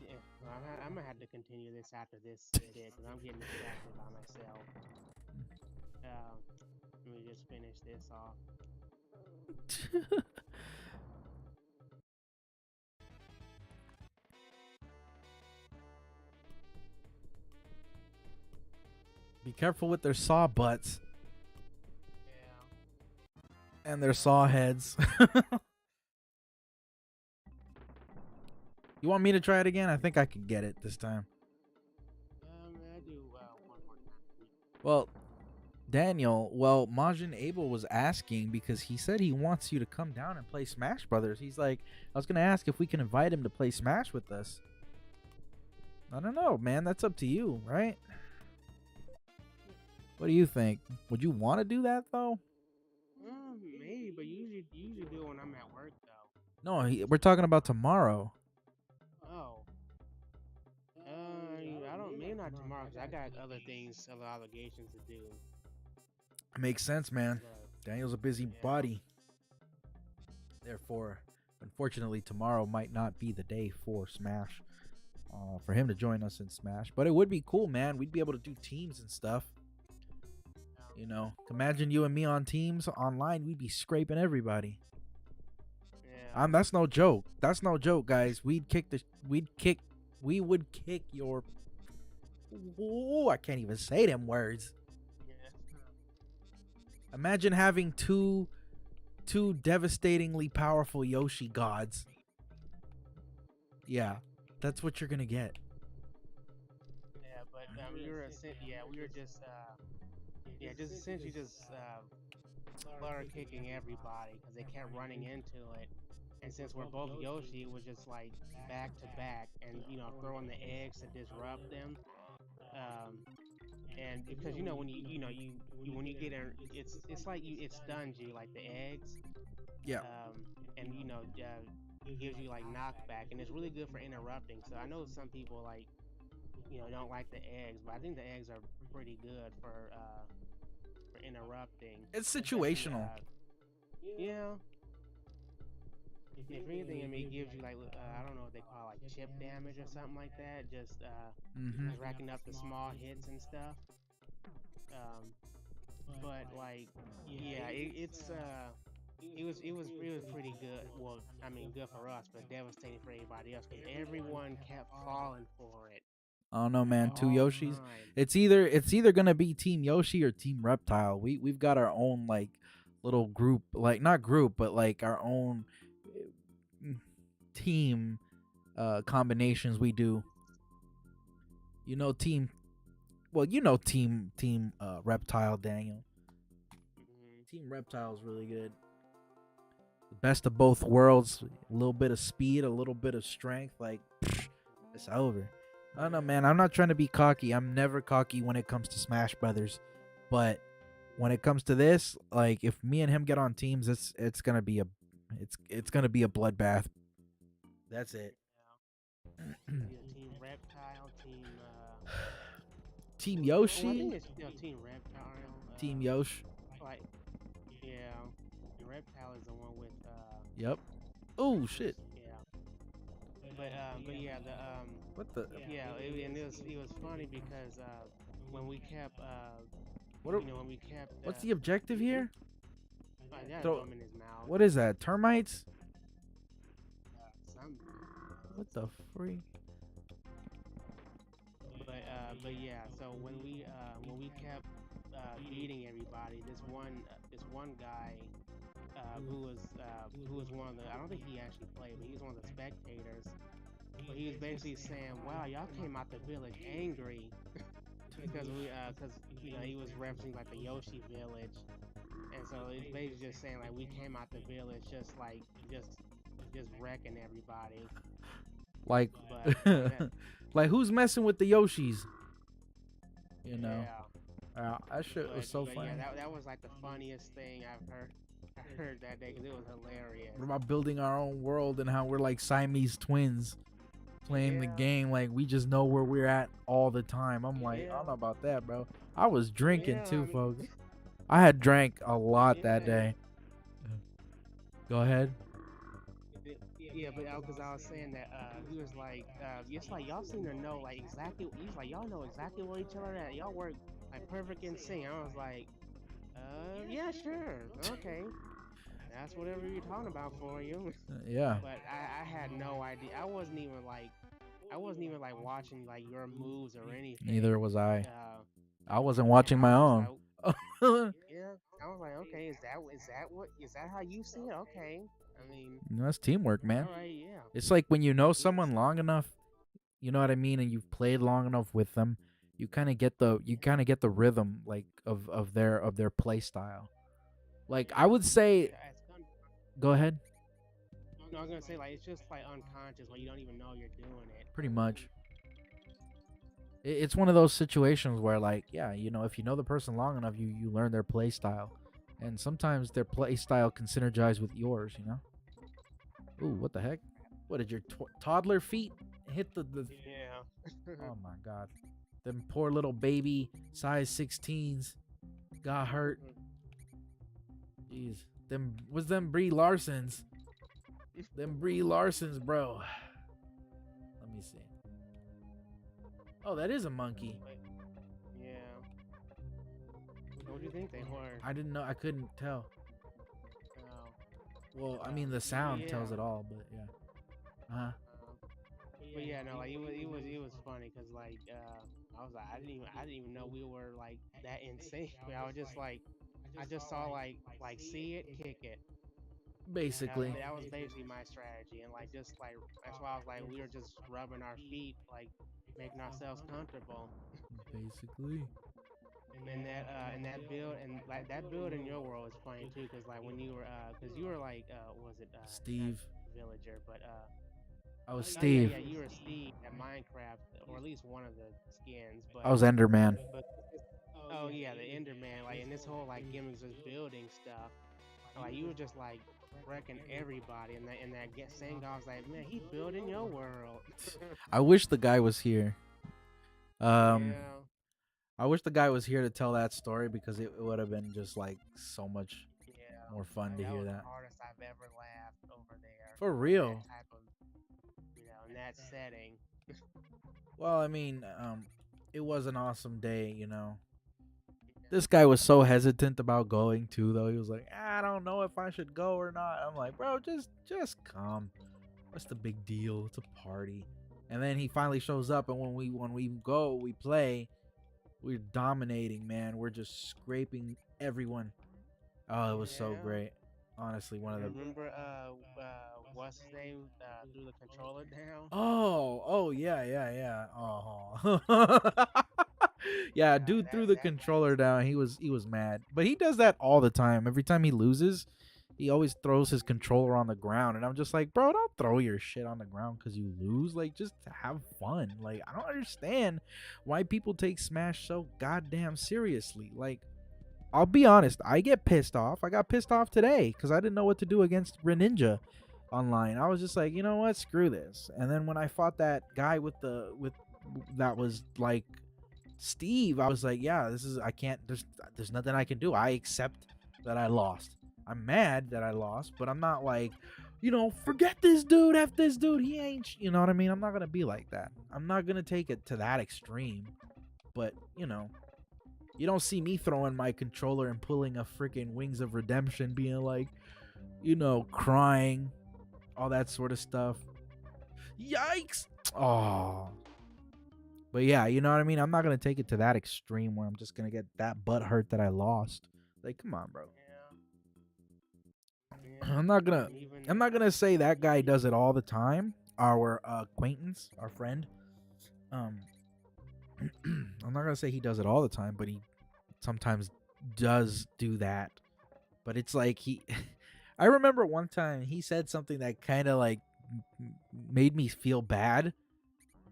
Yeah, well, I'm gonna have to continue this after this bit because I'm getting distracted by myself. Let me just finish this off. Be careful with their saw butts Yeah. and their saw heads. You want me to try it again? I think I can get it this time. I do one more time. Well, Daniel, Majin Abel was asking because he said he wants you to come down and play Smash Brothers. He's like, I was going to ask if we can invite him to play Smash with us. I don't know, man. That's up to you, right? What do you think? Would you want to do that, though? Maybe, but usually do it when I'm at work, though. No, we're talking about tomorrow. Oh. I don't. Maybe not tomorrow because I got other things, other obligations to do. Makes sense, man. Daniel's a busy Yeah. body. Therefore, unfortunately, tomorrow might not be the day for Smash. For him to join us in Smash. But it would be cool, man. We'd be able to do teams and stuff. You know, imagine you and me on teams online. We'd be scraping everybody. Yeah. That's no joke. That's no joke, guys. We would kick your. Ooh, I can't even say them words. Yeah. Imagine having two devastatingly powerful Yoshi gods. Yeah, that's what you're gonna get. Yeah, but we were just essentially just flutter kicking everybody because they kept running into it, and since we're both Yoshi, it was just like back to back, and throwing the eggs to disrupt them. And because when when you get in, it's like it stuns you like the eggs. Yeah. And gives you like knockback, and it's really good for interrupting. So I know some people like don't like the eggs, but I think the eggs are pretty good for interrupting. It's situational. Yeah. If anything, it gives you like I don't know what they call it, like chip damage or something like that. Just racking up the small hits and stuff. But like, yeah, it was pretty good. Well, I mean, good for us, but devastating for everybody else because everyone kept falling for it. I don't know, man. Two all the Yoshis. time. It's either gonna be Team Yoshi or Team Reptile. We've got our own like little group, like not group, but like our own team combinations we do. Team Reptile, Daniel. Team Reptile is really good. The best of both worlds. A little bit of speed, a little bit of strength. Like, it's over. I don't know, man. I'm not trying to be cocky. I'm never cocky when it comes to Smash Brothers. But when it comes to this, like, if me and him get on teams, it's gonna be a bloodbath. That's it. Team Reptile, Team I Yoshi. think it's still Team Reptile. Team Yoshi. Like, yeah, and Reptile is the one with. Yep. Oh shit. Yeah. But yeah, What the? yeah, and it was funny because when we kept What? when we kept. What's the objective here? Yeah, Throw- throw 'em in his mouth. What is that? Termites? Some. What the freak? But yeah, so when we kept beating everybody, this one guy who was one of the, I don't think he actually played, but he was one of the spectators. But he was basically saying, "Wow, y'all came out the village angry because cause he was referencing like the Yoshi village, and so it's basically just saying like we came out the village just like just wrecking everybody." Like, But like who's messing with the Yoshis? You know, yeah, that shit was so but funny. yeah, that was like the funniest thing I've heard. I heard that day because it was hilarious. What about building our own world and how we're like Siamese twins playing the Yeah, game? Like we just know where we're at all the time. I'm like, I yeah, don't know about that, bro. I was drinking yeah. too, folks. I had drank a lot that Yeah, day. Go ahead. yeah, but because I was saying that he was like, it's like y'all seem to know like exactly. He's like y'all know exactly where each other at. Y'all work like perfect in sync. I was like, yeah, sure, okay, that's whatever you're talking about for you. Yeah. But I had no idea. I wasn't even like watching like your moves or anything. Neither was I. Uh, I wasn't and watching I my was just own. like, yeah. I was like, okay, is that how you see it? Okay. I mean, That's teamwork, man. all right, yeah. It's like when you know Yeah. someone long enough, you know what I mean, and you've played long enough with them, you kind of get the rhythm like of their play style. Like I would say, go ahead. No, I was gonna say like it's just like unconscious, like you don't even know you're doing it. Pretty much. It's one of those situations where like, yeah, if you know the person long enough, you learn their play style, and sometimes their play style can synergize with yours. Ooh, what the heck? What did your toddler feet hit the? Yeah. Oh my god, them poor little baby size 16s got hurt. Jeez, them Brie Larsons. Them Brie Larsons, bro. Let me see. Oh, that is a monkey. Yeah. What do you think they were? I didn't know. I couldn't tell. Oh. Well, I mean, the sound tells Yeah. it all, but yeah. Uh-huh. But yeah, no, like it was funny because like I was like I didn't even know we were like that in sync. I was just like I just saw like see it, kick it. Basically. That was basically my strategy, and like just like that's why I was like we were just rubbing our feet, like making ourselves comfortable. Basically. And that build and like that build in your world is funny too, because like when you were because you were like was it not Steve. villager but I was oh yeah Steve. yeah you were Steve at Minecraft or at least one of the skins I was Enderman. but oh yeah the Enderman like and this whole like gimmicks just building stuff like you were just like wrecking everybody and that get Sengar was like man he building your world. I wish the guy was here. Yeah. I wish the guy was here to tell that story because it would have been just like so much Yeah, more fun to that hear was that. the hardest I've ever laughed over there. For real. That type of, in that setting. Well, I mean, it was an awesome day. This guy was so hesitant about going too, though. He was like, I don't know if I should go or not. I'm like, bro, just come. What's the big deal? It's a party. And then he finally shows up, and when we go, we play. We're dominating, man. We're just scraping everyone. Oh, it was so Yeah. great. Honestly, one of the. Remember, what's his name threw the controller down? Oh, yeah. Oh, yeah. Dude threw the controller down. He was mad, but he does that all the time. Every time he loses, he always throws his controller on the ground, and I'm just like, bro, don't throw your shit on the ground because you lose. Like, just have fun. Like, I don't understand why people take Smash so goddamn seriously. Like, I'll be honest, I get pissed off. I got pissed off today because I didn't know what to do against Greninja online. I was just like, you know what, screw this. And then when I fought that guy with that was like Steve, I was like, yeah, I can't. There's nothing I can do. I accept that I lost. I'm mad that I lost, but I'm not like, forget this dude, F this dude. He ain't, you know what I mean? I'm not gonna be like that. I'm not gonna take it to that extreme. But you don't see me throwing my controller and pulling a freaking Wings of Redemption, being like, crying, all that sort of stuff. Yikes! Oh. But yeah, you know what I mean? I'm not going to take it to that extreme where I'm just going to get that butt hurt that I lost. Like, come on, bro. Yeah. I'm not gonna and even I'm not gonna say that guy does it all the time. Our acquaintance, our friend. Um, I'm not gonna say he does it all the time, but he sometimes does do that. But it's like he. I remember one time he said something that kind of like made me feel bad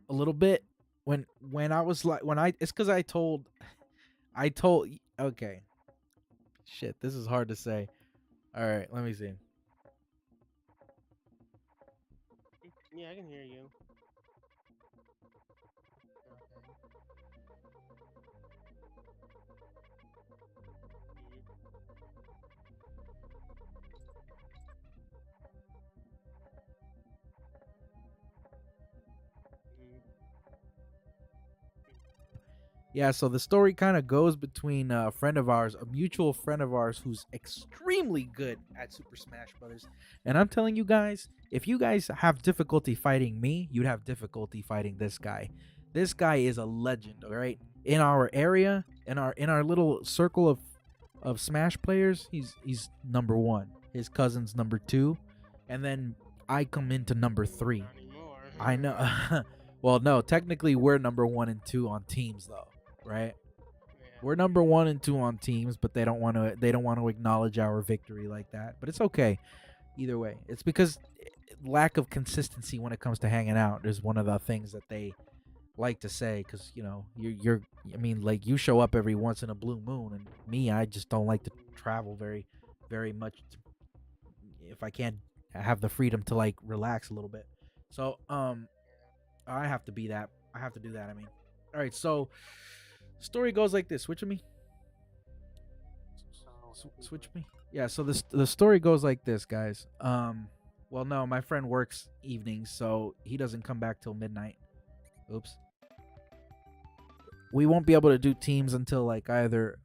a little bit when I was like when I it's because I told okay shit this is hard to say. All right, let me see. yeah, I can hear you. Mhm. Yeah, so the story kind of goes between a friend of ours, a mutual friend of ours who's extremely good at Super Smash Brothers. And I'm telling you guys, if you guys have difficulty fighting me, you'd have difficulty fighting this guy. This guy is a legend, all right? In our area, in our little circle of Smash players, he's number 1. His cousin's number 2, and then I come into number 3. Not anymore. I know. Well, no, technically we're number 1 and 2 on teams though, right? Yeah. We're number 1 and 2 on teams, but they don't want to acknowledge our victory like that. But it's okay either way. It's because lack of consistency when it comes to hanging out is one of the things that they like to say because you're I mean, like, you show up every once in a blue moon, and me, I just don't like to travel very much if I can't have the freedom to like relax a little bit. So I have to be that. I have to do that. I mean, all right. So, story goes like this. Switch with me. Switch with me. Yeah. So the story goes like this, guys. Well, no, my friend works evenings, so he doesn't come back till midnight. Oops. We won't be able to do teams until like either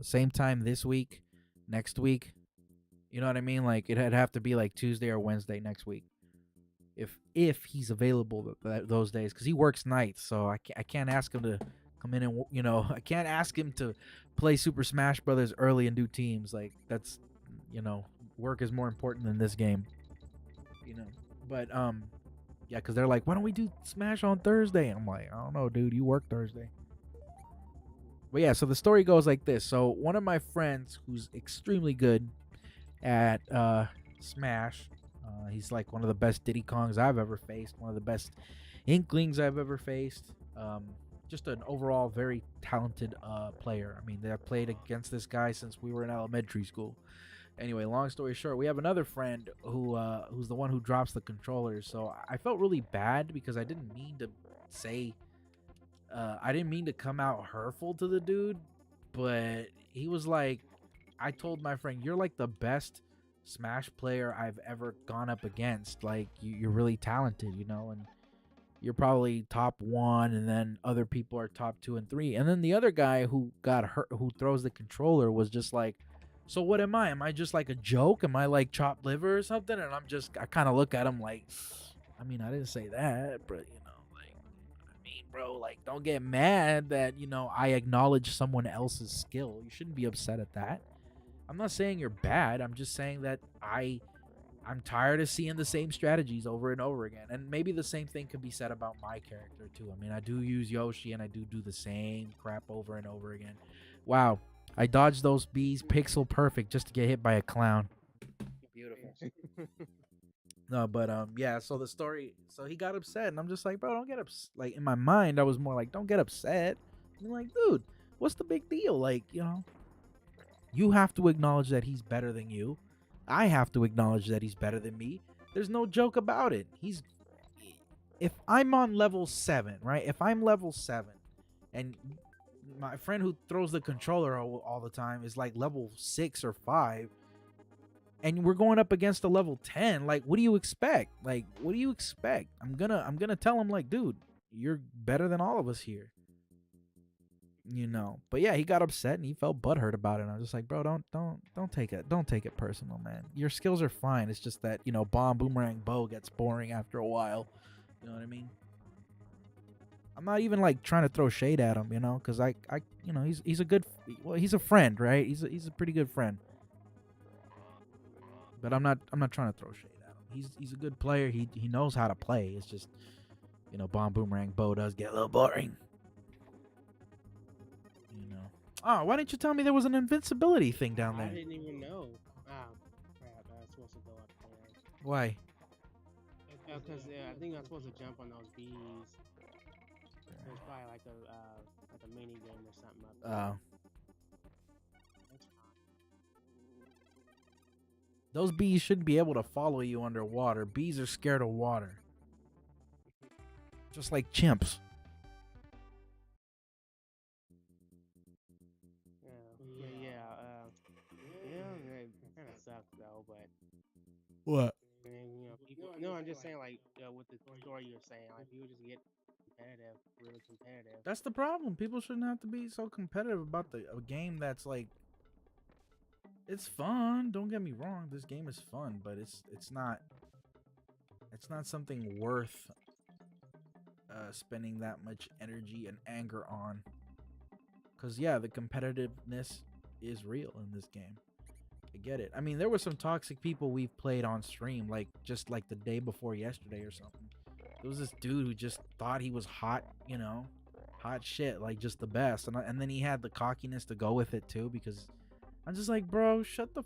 same time this week, next week. You know what I mean? Like it'd have to be like Tuesday or Wednesday next week. If he's available those days, because he works nights, so I can't ask him to come in and I can't ask him to play Super Smash Brothers early and do teams. Like that's work is more important than this game. But yeah, because they're like, why don't we do Smash on Thursday? I'm like, I don't know, dude, you work Thursday. But yeah, so the story goes like this. So one of my friends who's extremely good at Smash. He's like one of the best Diddy Kongs I've ever faced, one of the best Inklings I've ever faced. Just an overall very talented player. I mean, I've played against this guy since we were in elementary school. Anyway, long story short, we have another friend who's the one who drops the controllers. So I felt really bad because I didn't mean to say, I didn't mean to come out hurtful to the dude, but he was like, I told my friend, you're like the best Smash player I've ever gone up against. Like you're really talented, and you're probably top 1, and then other people are top 2 and 3. And then the other guy who got hurt, who throws the controller, was just like, so what am I? Am I just like a joke? Am I like chopped liver or something? And I kind of look at him like, I mean, I didn't say that, but like, I mean, bro, like, don't get mad that I acknowledge someone else's skill. You shouldn't be upset at that. I'm not saying you're bad. I'm just saying that I'm tired of seeing the same strategies over and over again. And maybe the same thing could be said about my character too. I mean, I do use Yoshi and I do the same crap over and over again. Wow. I dodged those bees pixel perfect just to get hit by a clown. Beautiful. No, but yeah, so the story, so he got upset and I'm just like, bro, don't get upset. Like in my mind, I was more like, don't get upset. I'm like, dude, what's the big deal? Like, you have to acknowledge that he's better than you. I have to acknowledge that he's better than me. There's no joke about it. If I'm on level 7, right? If I'm level 7 and my friend who throws the controller all the time is like level 6 or 5, and we're going up against a level 10, like what do you expect? Like what do you expect? I'm gonna tell him like, dude, you're better than all of us here. But yeah, he got upset and he felt butthurt about it. And I was just like, bro, don't take it personal, man. Your skills are fine. It's just that bomb, boomerang, bow gets boring after a while. You know what I mean? I'm not even like trying to throw shade at him, because he's a good, well, he's a friend, right? He's a pretty good friend. But I'm not trying to throw shade at him. He's a good player. He knows how to play. It's just, Bomb Boomerang Bo does get a little boring. Oh, why didn't you tell me there was an invincibility thing down there? I didn't even know. Oh, crap! I was supposed to go up there. Why? Because I think I'm supposed to jump on those bees. There's probably like a mini game or something up there. Oh. That's fine. Those bees shouldn't be able to follow you underwater. Bees are scared of water. Just like chimps. Yeah, it kind of sucks though, but What? people. No, I'm just saying, like, with the story you're saying, like, people just get competitive, really competitive. That's the problem. People shouldn't have to be so competitive about a game that's like. It's fun. Don't get me wrong. This game is fun, but it's not something worth spending that much energy and anger on. Cause yeah, the competitiveness is real in this game. I get it. I mean, there were some toxic people we've played on stream, like just like the day before yesterday or something. There was this dude who just thought he was hot, hot shit, like just the best, and then he had the cockiness to go with it too. Because I'm just like, bro, shut the,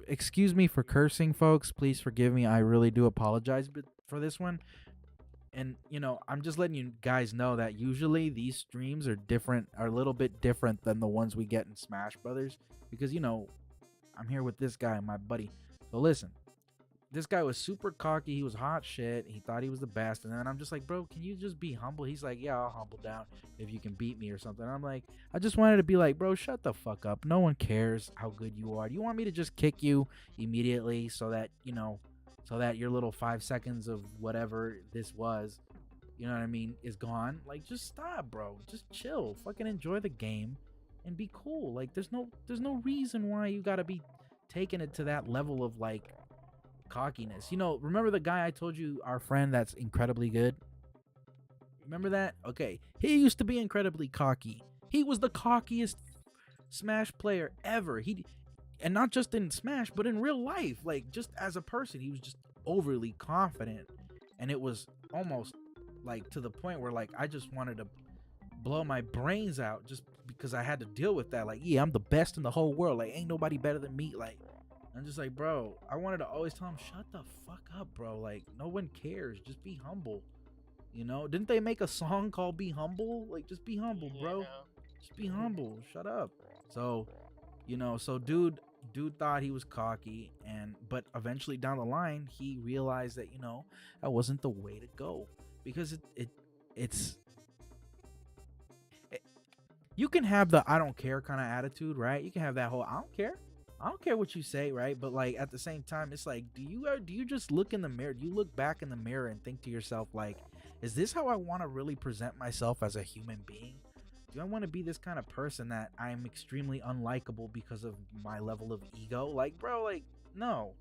excuse me for cursing, folks. Please forgive me. I really do apologize for this one. And, I'm just letting you guys know that usually these streams are a little bit different than the ones we get in Smash Brothers. Because, I'm here with this guy, my buddy. So listen, this guy was super cocky. He was hot shit. He thought he was the best. And then I'm just like, bro, can you just be humble? He's like, yeah, I'll humble down if you can beat me or something. I'm like, I just wanted to be like, bro, shut the fuck up. No one cares how good you are. Do you want me to just kick you immediately so that, so that your little 5 seconds of whatever this was, is gone? Like, just stop, bro. Just chill. Fucking enjoy the game and be cool. Like, there's no reason why you gotta be taking it to that level of like cockiness. Remember the guy I told you, our friend that's incredibly good? Remember that? Okay. He used to be incredibly cocky. He was the cockiest Smash player ever. And not just in Smash, but in real life. Like, just as a person, he was just overly confident. And it was almost like to the point where like I just wanted to blow my brains out just because I had to deal with that. Like, yeah, I'm the best in the whole world. Like, ain't nobody better than me. Like, I'm just like, bro, I wanted to always tell him, shut the fuck up, bro. Like, no one cares. Just be humble. Didn't they make a song called Be Humble? Like, just be humble, bro. Just be humble. Shut up. So, so dude thought he was cocky, but eventually down the line, he realized that, that wasn't the way to go. Because it's you can have the I don't care kind of attitude, right? You can have that whole I don't care what you say, right? But like at the same time, it's like, do you just look in the mirror? Do you look back in the mirror and think to yourself, like, is this how I want to really present myself as a human being? Do I want to be this kind of person that I'm extremely unlikable because of my level of ego? Like, bro, like, no.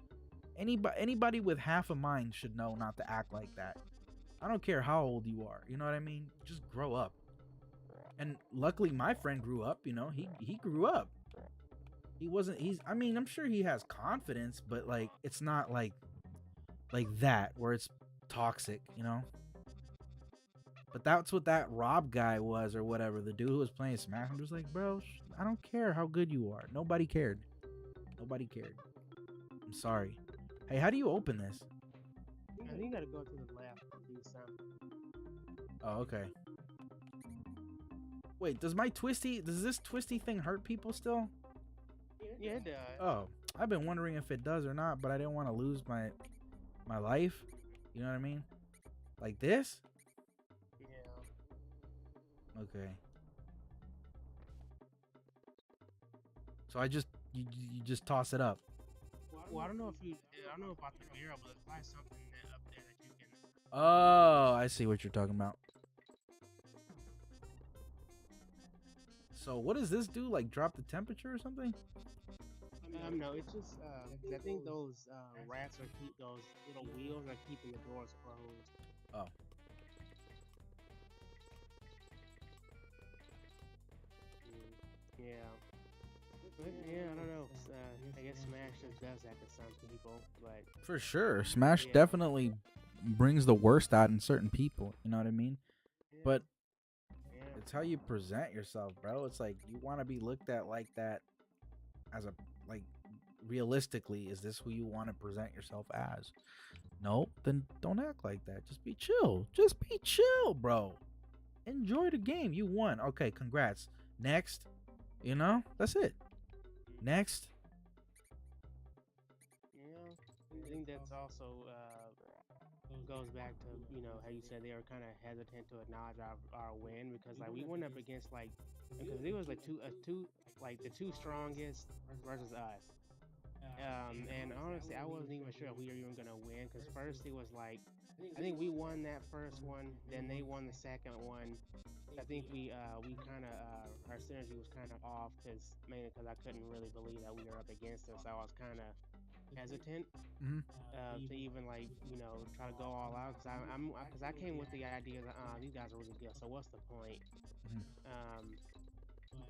Anybody with half a mind should know not to act like that. I don't care how old you are. You know what I mean? Just grow up. And luckily my friend grew up, he grew up. I'm sure he has confidence, but like it's not like that where it's toxic, But that's what that Rob guy was or whatever. The dude who was playing Smash. I'm just like, bro, I don't care how good you are. Nobody cared. I'm sorry. Hey, how do you open this? I think you gotta go to the left and do something. Oh, okay. Wait, does this twisty thing hurt people still? Yeah, it does. Oh, I've been wondering if it does or not, but I didn't want to lose my life. You know what I mean? Like this? Yeah. Okay. So you just toss it up. Well, I don't know about the barrel, but there's probably something up there that you can. Oh, I see what you're talking about. So what does this do? Like drop the temperature or something? No, it's just I think those rats those little wheels are keeping the doors closed. Oh. Yeah. But yeah, I don't know. I guess Smash just does that to some people, but For sure, Smash yeah, definitely brings the worst out in certain people. You know what I mean? yeah, But yeah, it's how you present yourself, bro. It's like you want to be looked at like that as a like realistically. Is this who you want to present yourself as? No, then don't act like that. Just be chill. Just be chill, bro. Enjoy the game. You won. Okay, congrats. Next. You know, that's it. Next. yeah. I think that's also goes back to how you said they were kind of hesitant to acknowledge our win because like we went up against like because it was like two like the two strongest versus us. And honestly, I wasn't even sure if we were even gonna win because first it was like I think we won that first one, then they won the second one. I think we kind of our synergy was kind of off because mainly because I couldn't really believe that we were up against us. So I was kind of hesitant Mm-hmm. to even like try to go all out because I'm because I came with the idea that these guys are really good. So what's the point? Mm-hmm. Um,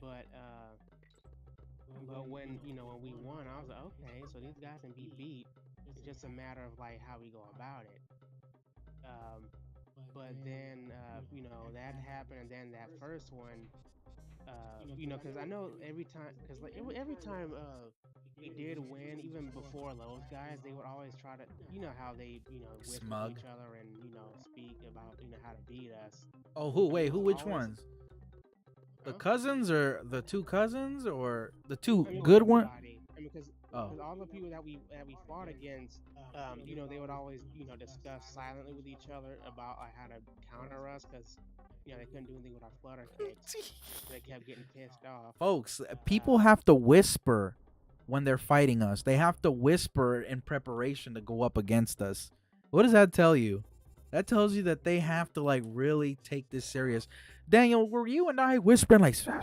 but when when we won, I was like, okay, so these guys can be beat. It's just a matter of like how we go about it. Um, but then that happened, and then that first one, because I know every time, because like every time we did win, even before those guys, they would always try to, how they whisper to Smug. each other and speak about how to beat us. Oh, who? It Wait, who? was Which always, ones? The huh? cousins or the two cousins or the two I mean, good one? everybody. I mean, Oh, because all the people that we fought against, they would always discuss silently with each other about like how to counter us because they couldn't do anything with our flutter kicks. They kept getting pissed off. folks, people Uh, have to whisper when they're fighting us. They have to whisper in preparation to go up against us. What does that tell you? That tells you that they have to like really take this serious. Daniel, were you and I whispering like? no,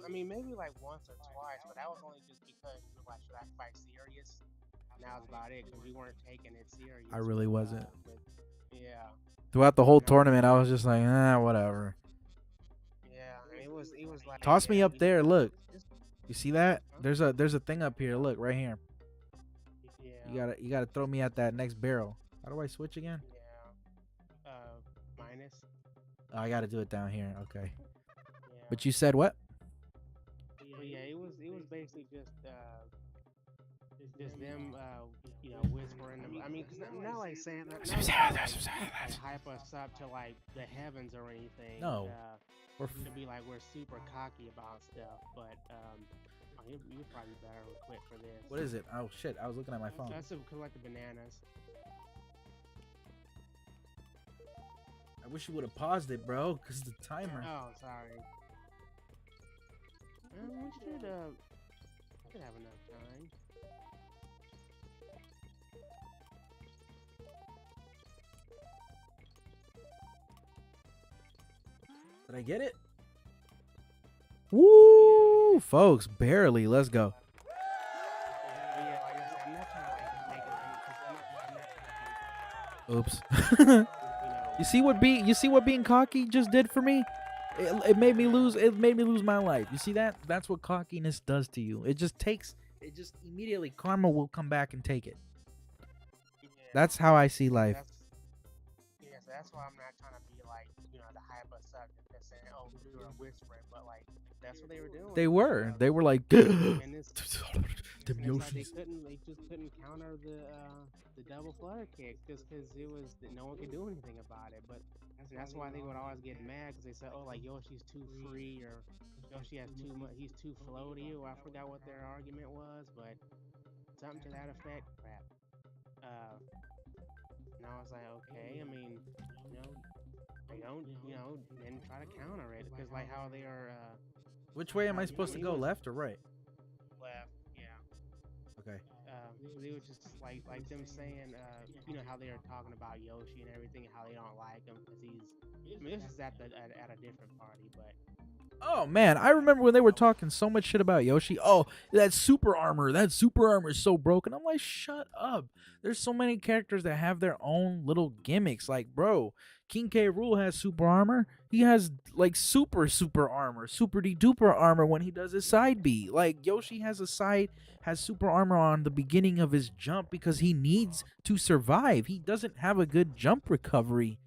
I mean maybe like once or twice, but that was only just because we were like, should I fight serious? And that was about it because we weren't taking it I serious really wasn't. with yeah. Throughout the whole I mean, tournament, I was just like, whatever. yeah, I mean it was like Toss me yeah, up there. Look, just you see that? huh? There's a thing up here. Look right here. Yeah, You gotta throw me at that next barrel. How do I switch again? yeah. Minus. Oh, I gotta do it down here. Okay. Yeah. But you said what? But yeah, it was basically just them whispering. I mean, cause not like saying not trying to like hype us up to like the heavens or anything. No. We're To be like we're super cocky about stuff, but you're probably better equipped for this. What is it? Oh shit! I was looking at my phone. That's to collect the bananas. I wish you would have paused it, bro, cause the timer. Oh, sorry. We should have enough time. Did I get it? Woo, folks, barely. Let's go. But yeah, like I said, I'm not trying to like make it Oops. you You see what being cocky just did for me? It made me lose. It made me lose my life. You see that? That's what cockiness does to you. It just immediately karma will come back and take it. yeah, That's how I see life. so that's why I'm not trying to be like, to hype us up and just saying, oh, we were whispering, but like that's what they were doing. They were. They were like, And it's them It's like Yoshis. they just couldn't counter the double flutter kick just because no one could do anything about it. But that's why they would always get mad because they said, oh, like Yoshi's too free or Yoshi has too much, he's too floaty. Or I forgot what their argument was, but something to that effect. Crap. And I was like, okay, I mean, they don't, then try to counter it because like how they are. Which way am I supposed to go? Left or right? Left, yeah. Okay. They were just like them saying, how they are talking about Yoshi and everything, and how they don't like him because he's. I mean, this is at a different party, but. Oh man, I remember when they were talking so much shit about Yoshi. Oh, that super armor is so broken. I'm like, shut up. There's so many characters that have their own little gimmicks. Like, bro, King K. Rool has super armor. He has like super armor, super duper armor when he does his side B. Like Yoshi has super armor on the beginning of his jump because he needs to survive. He doesn't have a good jump recovery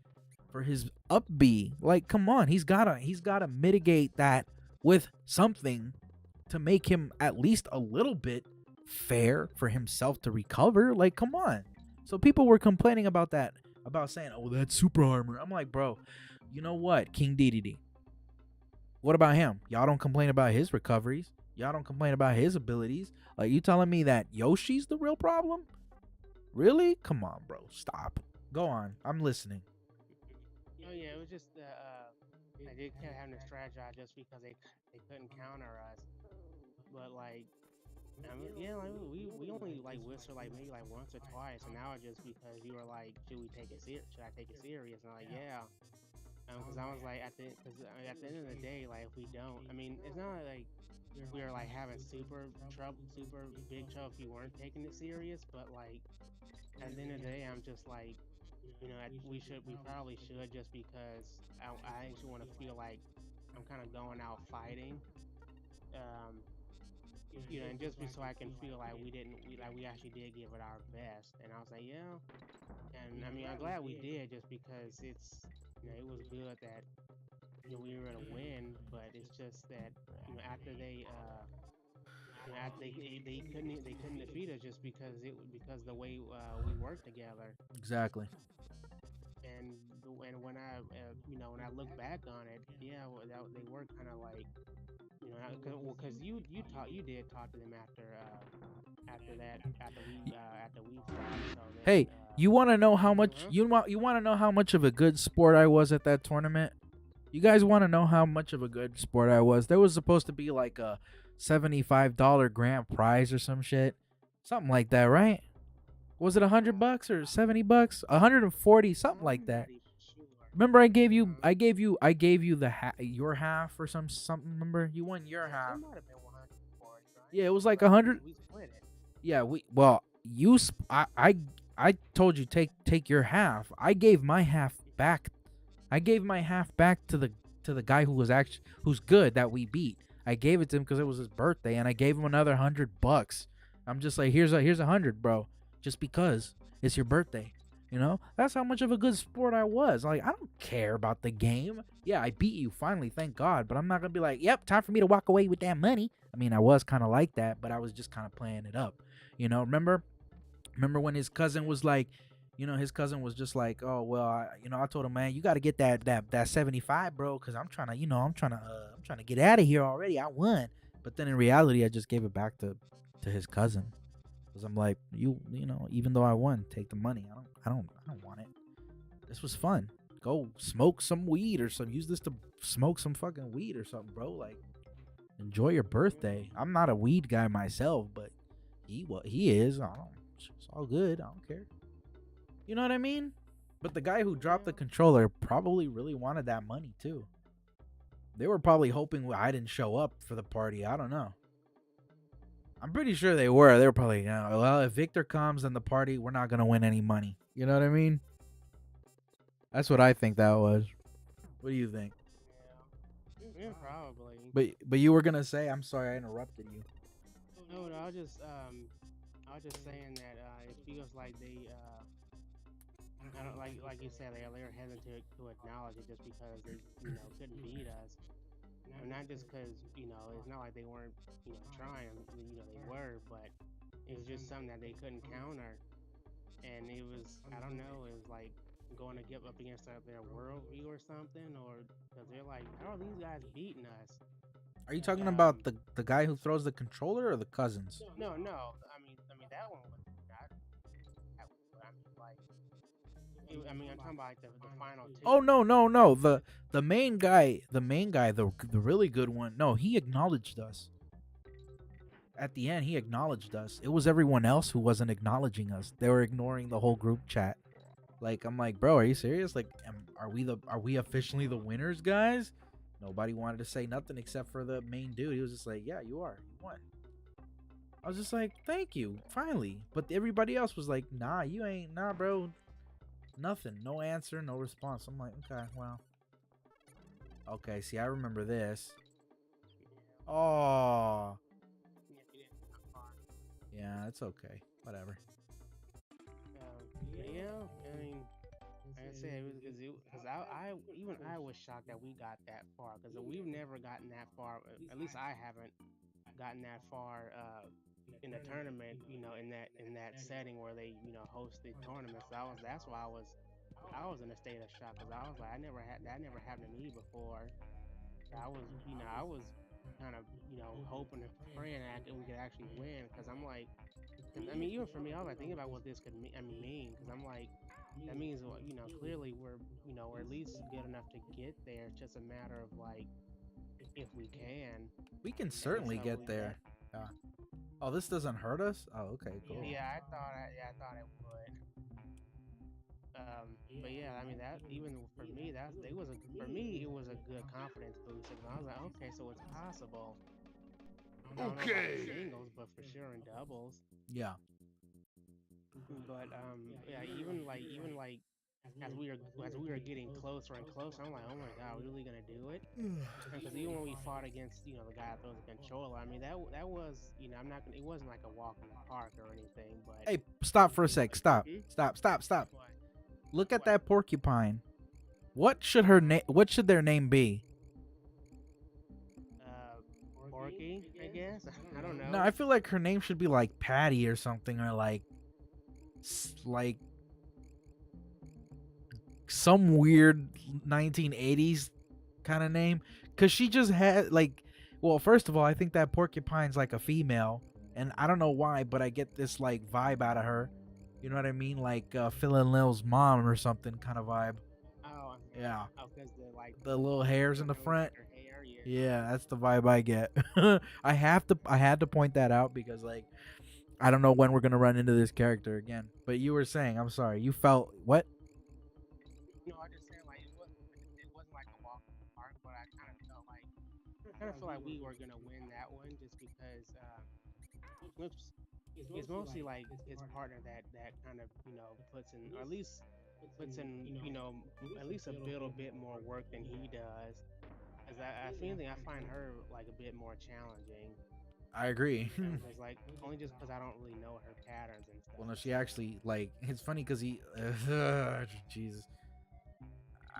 for his up B. Like, come on, he's gotta mitigate that with something to make him at least a little bit fair for himself to recover. Like, come on. So people were complaining about that, about saying, "Oh, that's super armor." I'm like, bro, you know what, King DDD? What about him? Y'all don't complain about his recoveries. Y'all don't complain about his abilities. Like, you telling me that Yoshi's the real problem? Really? Come on, bro. Stop. Go on. I'm listening. Oh yeah, it was just like they kept having to strategize just because they couldn't counter us. But like, I mean, yeah, like we only like whistled like maybe like once or twice, and now it's just because you were like, should we take it Should I take it serious? And I'm like, yeah. Because I was like, at the end of the day, like if we don't, I mean, it's not like we were like having super big trouble if you weren't taking it serious, but like at the end of the day, I'm just like, we probably should just because I actually want to feel like I'm kind of going out fighting, um, and just so I can feel like we actually did give it our best, and I was like, yeah, and I mean, I'm glad we did just because it was good that we were gonna win, but it's just that after they couldn't defeat us just because the way we worked together. Exactly. And when I when I look back on it, yeah, well, they were kind of like because you did talk to them after we fought, so then Hey, you want to know how much huh? you want to know how much of a good sport I was at that tournament? You guys want to know how much of a good sport I was? There was supposed to be like a $75 grand prize or some shit. Something like that, right? Was it $100 or $70? 140, something like I'm that. not even sure. Remember, I gave you the your half or something. Remember, you won your Yeah, half. it might have been 140, right? Yeah, it was like But 100. we split it. Yeah, I told you take your half. I gave my half back. I gave my half back to the guy who's good that we beat. I gave it to him because it was his birthday, and I gave him another $100. I'm just like, here's a hundred, bro, just because it's your birthday. That's how much of a good sport I was. Like, I don't care about the game. Yeah, I beat you finally, thank God. But I'm not gonna be like, yep, time for me to walk away with that money. I mean, I was kind of like that, but I was just kind of playing it up. Remember when his cousin was like, his cousin was just like, oh well, I told him, man, you got to get that 75, bro, because I'm trying to get out of here already. I won, but then in reality, I just gave it back to his cousin, because I'm like, even though I won, take the money. I don't want it. This was fun. Go smoke some weed or use this to smoke some fucking weed or something, bro. Like, enjoy your birthday. I'm not a weed guy myself, but he is. It's all good. I don't care. You know what I mean? But the guy who dropped the controller probably really wanted that money too. They were probably hoping I didn't show up for the party. I don't know. I'm pretty sure they were. They were probably, well, if Victor comes in the party, we're not gonna win any money. You know what I mean? That's what I think that was. What do you think? Yeah, probably. But you were gonna say, I'm sorry I interrupted you. No, I was just saying that it feels like they I don't like you said they were hesitant to acknowledge it just because they couldn't beat us. Not just because it's not like they weren't trying. They were, but it was just something that they couldn't counter, and it was I don't know. It was like going to get up against their worldview or something, or because they're like, how are these guys beating us? Are you talking Um, about the guy who throws the controller or the cousins? no. I mean that one was not. I mean like. I'm talking about like the final two. Oh no. The main guy, the really good one. No, he acknowledged us. At the end, he acknowledged us. It was everyone else who wasn't acknowledging us. They were ignoring the whole group chat. Like, I'm like, bro, are you serious? Like, are we officially the winners, guys? Nobody wanted to say nothing except for the main dude. He was just like, yeah, you are. You won. I was just like, thank you, finally. But everybody else was like, nah, you ain't. Nah, bro. Nothing. No answer, no response. I'm like, okay, well. Okay, see, I remember this. Oh, Yeah, we didn't get that far. yeah, it's okay. Whatever. But yeah, I mean, like I said, it was because I even I was shocked that we got that far because we've never gotten that far. At least I haven't gotten that far in a tournament. In that setting where they hosted tournaments. That's why I was in a state of shock because I was like that never happened to me before. I was kind of hoping and praying that we could actually win because I'm like, and I mean even for me I was like thinking about what this could mean because I'm like that means well, clearly we're at least good enough to get there. It's just a matter of like if we can, We can and certainly so get there. Yeah. Oh, this doesn't hurt us? Oh, okay, cool. yeah, I thought it would. But yeah, I mean that even for me that they was a for me it was a good confidence booster because I was like, okay, so it's possible. I don't know about in singles, but for sure in doubles. Yeah. But yeah, even like as we were getting closer and closer, I'm like, oh my god, are we really gonna do it? Because even when we fought against the guy that throws a controller, I mean that was I'm not gonna it wasn't like a walk in the park or anything, but Hey, stop for a sec. Stop. Hmm? Stop. Stop. Stop. What Look at what that porcupine. What should her name? What should their name be? Porky, I guess. I don't No, know. I feel like her name should be like Patty or something, or like some weird 1980s kind of name. Cause she just had like, well, first of all, I think that porcupine's like a female, and I don't know why, but I get this like vibe out of her. You know what I mean? Like Phil and Lil's mom or something kind of vibe. Oh, Yeah, oh, because the little hairs in the it looks front. like her hair. Yeah. Yeah, that's the vibe I get. I had to point that out because like I don't know when we're gonna run into this character again. But you were saying, I'm sorry, you felt what? No, I just saying like it wasn't like a walk in the park, but I kind of feel like we were gonna win that one just because oops, it's mostly like his partner that kind of puts in or at least puts in at least a little bit more work than he does. As I feel I find her like a bit more challenging I agree. because like only just because I don't really know her patterns and Well, stuff. no, she So actually like it's funny because he, Jesus,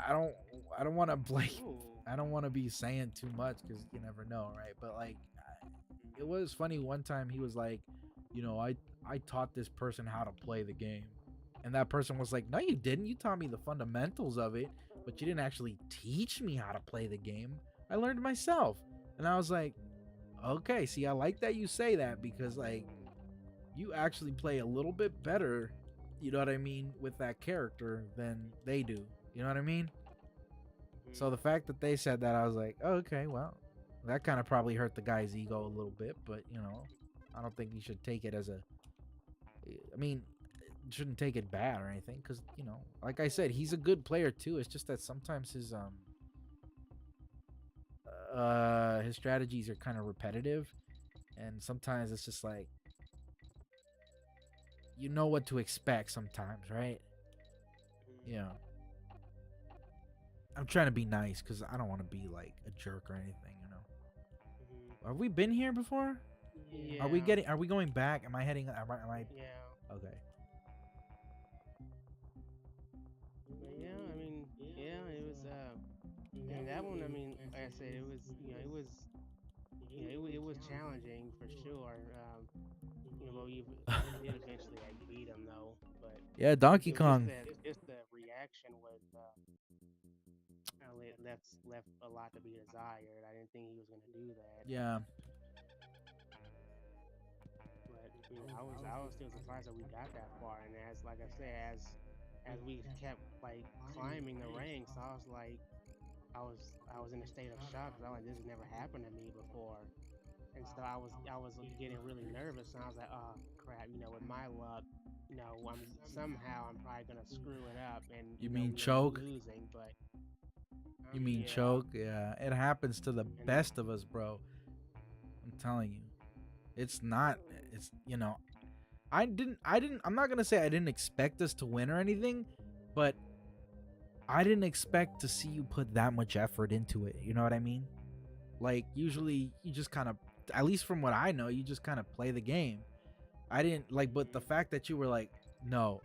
I don't, I don't want to like, ooh, I don't want to be saying too much because you never know, right? But like, it was funny one time he was like, I taught this person how to play the game, and that person was like, no, you didn't. You taught me the fundamentals of it, but you didn't actually teach me how to play the game. I learned myself, and I was like, okay, see, I like that you say that because like you actually play a little bit better, you know what I mean, with that character than they do. You know what I mean? So the fact that they said that, I was like, oh, okay, well, that kind of probably hurt the guy's ego a little bit, but I don't think you should take it as a. I mean, you shouldn't take it bad or anything, because like I said, he's a good player too. It's just that sometimes his strategies are kind of repetitive, and sometimes it's just like you know what to expect sometimes, right? Yeah. I'm trying to be nice because I don't want to be like a jerk or anything. Have we been here before? yeah, Are we going back? Am I heading? Am I? yeah. Okay. But yeah, I mean, yeah, it was. I mean, that one. I mean, like I said, it was challenging for sure. But we did eventually like beat him though. But Yeah, Donkey it was just Kong. the reaction was left a lot to be desired. I didn't think he was gonna do that. Yeah. But I was still surprised that we got that far. And as like I said, as we kept like climbing the ranks, I was in a state of shock because I was like, this has never happened to me before. And so I was getting really nervous, and I was like, oh crap, with my luck, I'm probably gonna screw it up and You mean we end up choke? losing. But You mean yeah, choke? Yeah, it happens to the and best of us, bro. I'm telling you, it's not. It's I'm not gonna say I didn't expect us to win or anything, but I didn't expect to see you put that much effort into it. You know what I mean? Like usually you just kind of, at least from what I know, you just kind of play the game. I didn't like, but the fact that you were like, no,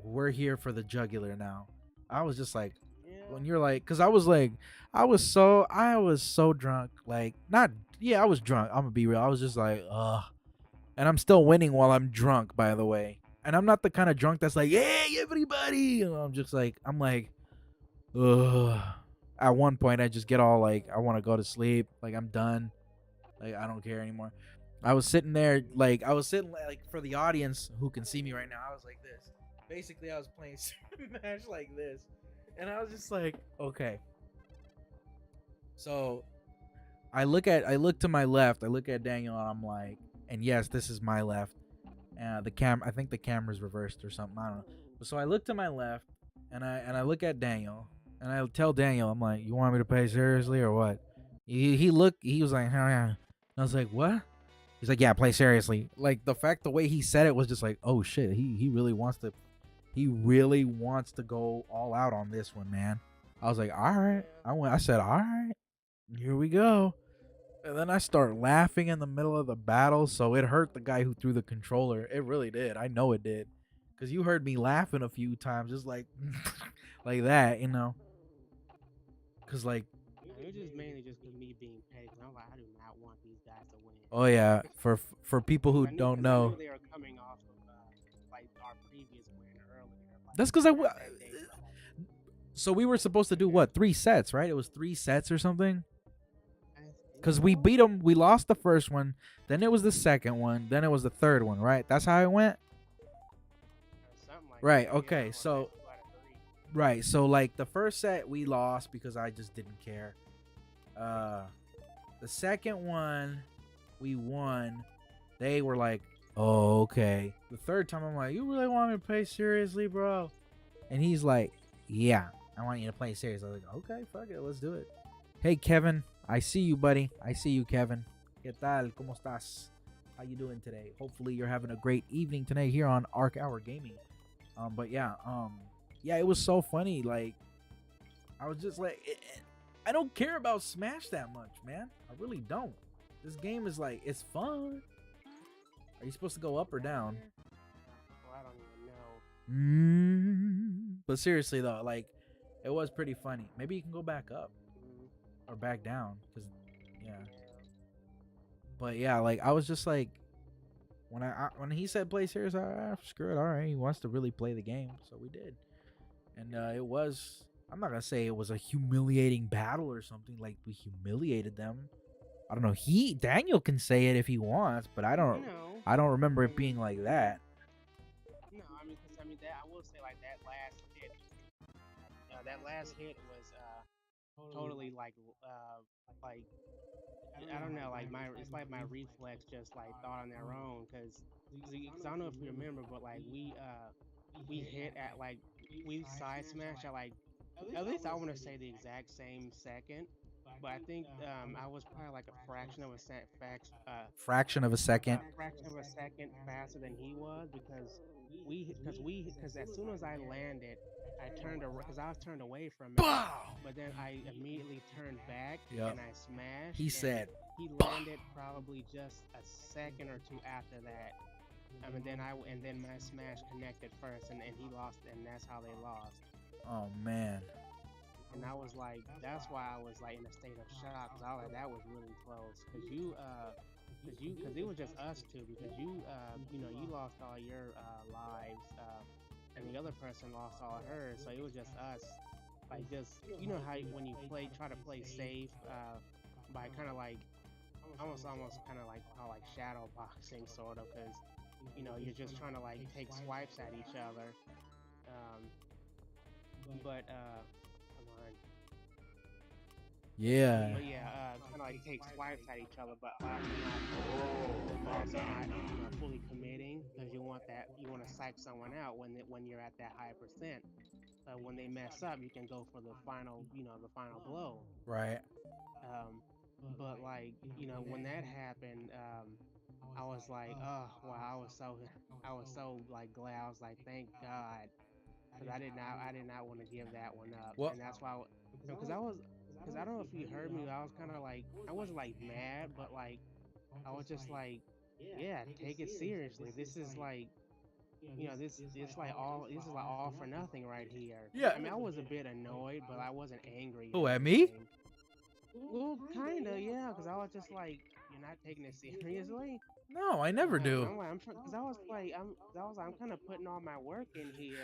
we're here for the jugular now. I was just like, Yeah. when you're like, cause I was like, I was so drunk. Like, not, yeah, I was drunk. I'm gonna be real. I was just like, ugh. And I'm still winning while I'm drunk, by the way. And I'm not the kind of drunk that's like, hey, everybody. You know, I'm like, ugh. At one point, I just get all like, I want to go to sleep. Like, I'm done. Like, I don't care anymore. I was sitting there, like, like, for the audience who can see me right now, I was like this. Basically, I was playing Smash like this. And I was just like, okay. So, I look to my left, I look at Daniel, and I'm like, and yes, this is my left. I think the camera's reversed or something. I don't know. So I look to my left, and I look at Daniel, and I tell Daniel, I'm like, you want me to play seriously or what? He was like, oh, yeah. And I was like, what? He's like, yeah, play seriously. Like the way he said it was just like, oh shit, he really wants to go all out on this one, man. I was like, all right. I said, all right, here we go. And then I start laughing in the middle of the battle, so it hurt the guy who threw the controller. It really did. I know it did. Cause you heard me laughing a few times, just like like that, you know. Cause like, It was just mainly just because me being petty. 'Cause I'm like, I do not want these guys to win. oh yeah, for people who don't I know, knew they were coming off of like our previous win earlier. Like, that's because so we were supposed to do what, 3 sets, right? It was 3 sets or something. Because we beat them, we lost the first one, then it was the second one, then it was the third one, right? That's how it went. Something like Right. that, Okay. or So 2 out of 3. right. So like the first set we lost because I just didn't care. The second one we won. They were like, "Oh, okay." The third time I'm like, "You really want me to play seriously, bro?" And he's like, "Yeah, I want you to play seriously." I was like, "Okay, fuck it, let's do it." Hey, Kevin, I see you, buddy. I see you, Kevin. ¿Qué tal? ¿Cómo estás? How you doing today? Hopefully you're having a great evening today here on Arc Hour Gaming. But yeah, it was so funny. Like, I was just like, I don't care about Smash that much, man. I really don't. This game is like, it's fun. Are you supposed to go up or down? Well, I don't even know. But seriously though, like, it was pretty funny. Maybe you can go back up or back down, cause yeah. But yeah, like I was just like, when he said play serious, screw it. All right, he wants to really play the game, so we did. And it was, I'm not gonna say it was a humiliating battle or something, like we humiliated them. I don't know. Daniel can say it if he wants, but I don't remember it being like that. No, I mean, that I will say like that last hit was totally like I don't know, like it's like my reflex just like thought on their own, because I don't know if you remember, but like we hit at like we side smash at like, at least I want to say the exact same second, but I think I was probably like a fraction of a Fraction of a second. fraction of a second faster than he was, because because as soon as I landed, I turned around because I was turned away from it, but then I immediately turned back and I smashed. He said he landed probably just a second or two after that. And then my smash connected first, and he lost, and that's how they lost. Oh man. And I was like, that's why I was like in a state of shock, because I was like, that was really close, because it was just us two, because you lost all your lives, and the other person lost all hers, so it was just us, like, just, you know how when you try to play safe, by kind of like almost kind of like call like shadow boxing sort of, because you're just trying to like take swipes at each other, but yeah. But yeah, kind of like take swipes at each other, but also not fully committing, because you want to psych someone out when you're at that high percent. When they mess up, you can go for the final blow. Right. But like when that happened, I was like, oh wow, I was so like glad. I was like, thank God. because I did not want to give that one up, Well, and that's why, because I was, because I don't know if you heard me, I was kind of like, I wasn't like mad, but like I was just like, yeah, take it seriously. This is like, this it's like all this is like all for nothing right here. yeah. I mean, I was a bit annoyed, but I wasn't angry Who, or at me? anything. Well, kinda, yeah, because I was just like, you're not taking it seriously. No, I never do. I'm like, because I was like, I'm kind of putting all my work in here,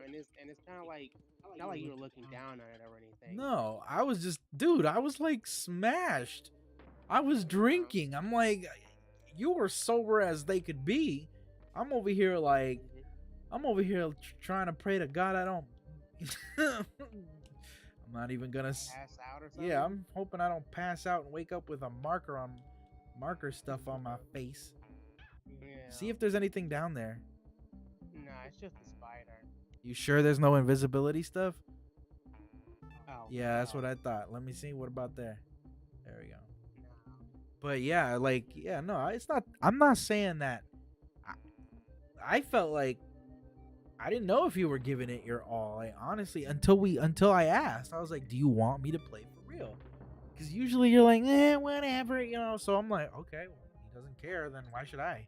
and it's kind of like, not like you were looking down on it or anything. No, I was just, dude, I was like smashed. I was Uh, drinking. I'm like, you were sober as they could be. I'm over here like, mhm. I'm over here trying to pray to God I don't. I'm not even gonna. Pass out or Yeah, something. I'm hoping I don't pass out and wake up with a marker stuff on my face. See Yeah. if there's anything down there. No, it's just a spider. You sure there's no invisibility stuff? Oh Yeah, that's what no, I thought. Let me see. What about there? There we go. no. But yeah, like, yeah, no, it's not. I'm not saying that. I felt like I didn't know if you were giving it your all. Like, honestly, until I asked, I was like, "Do you want me to play for real?" Because usually you're like, whatever, you know. So I'm like, okay, well, he doesn't care, then why should I?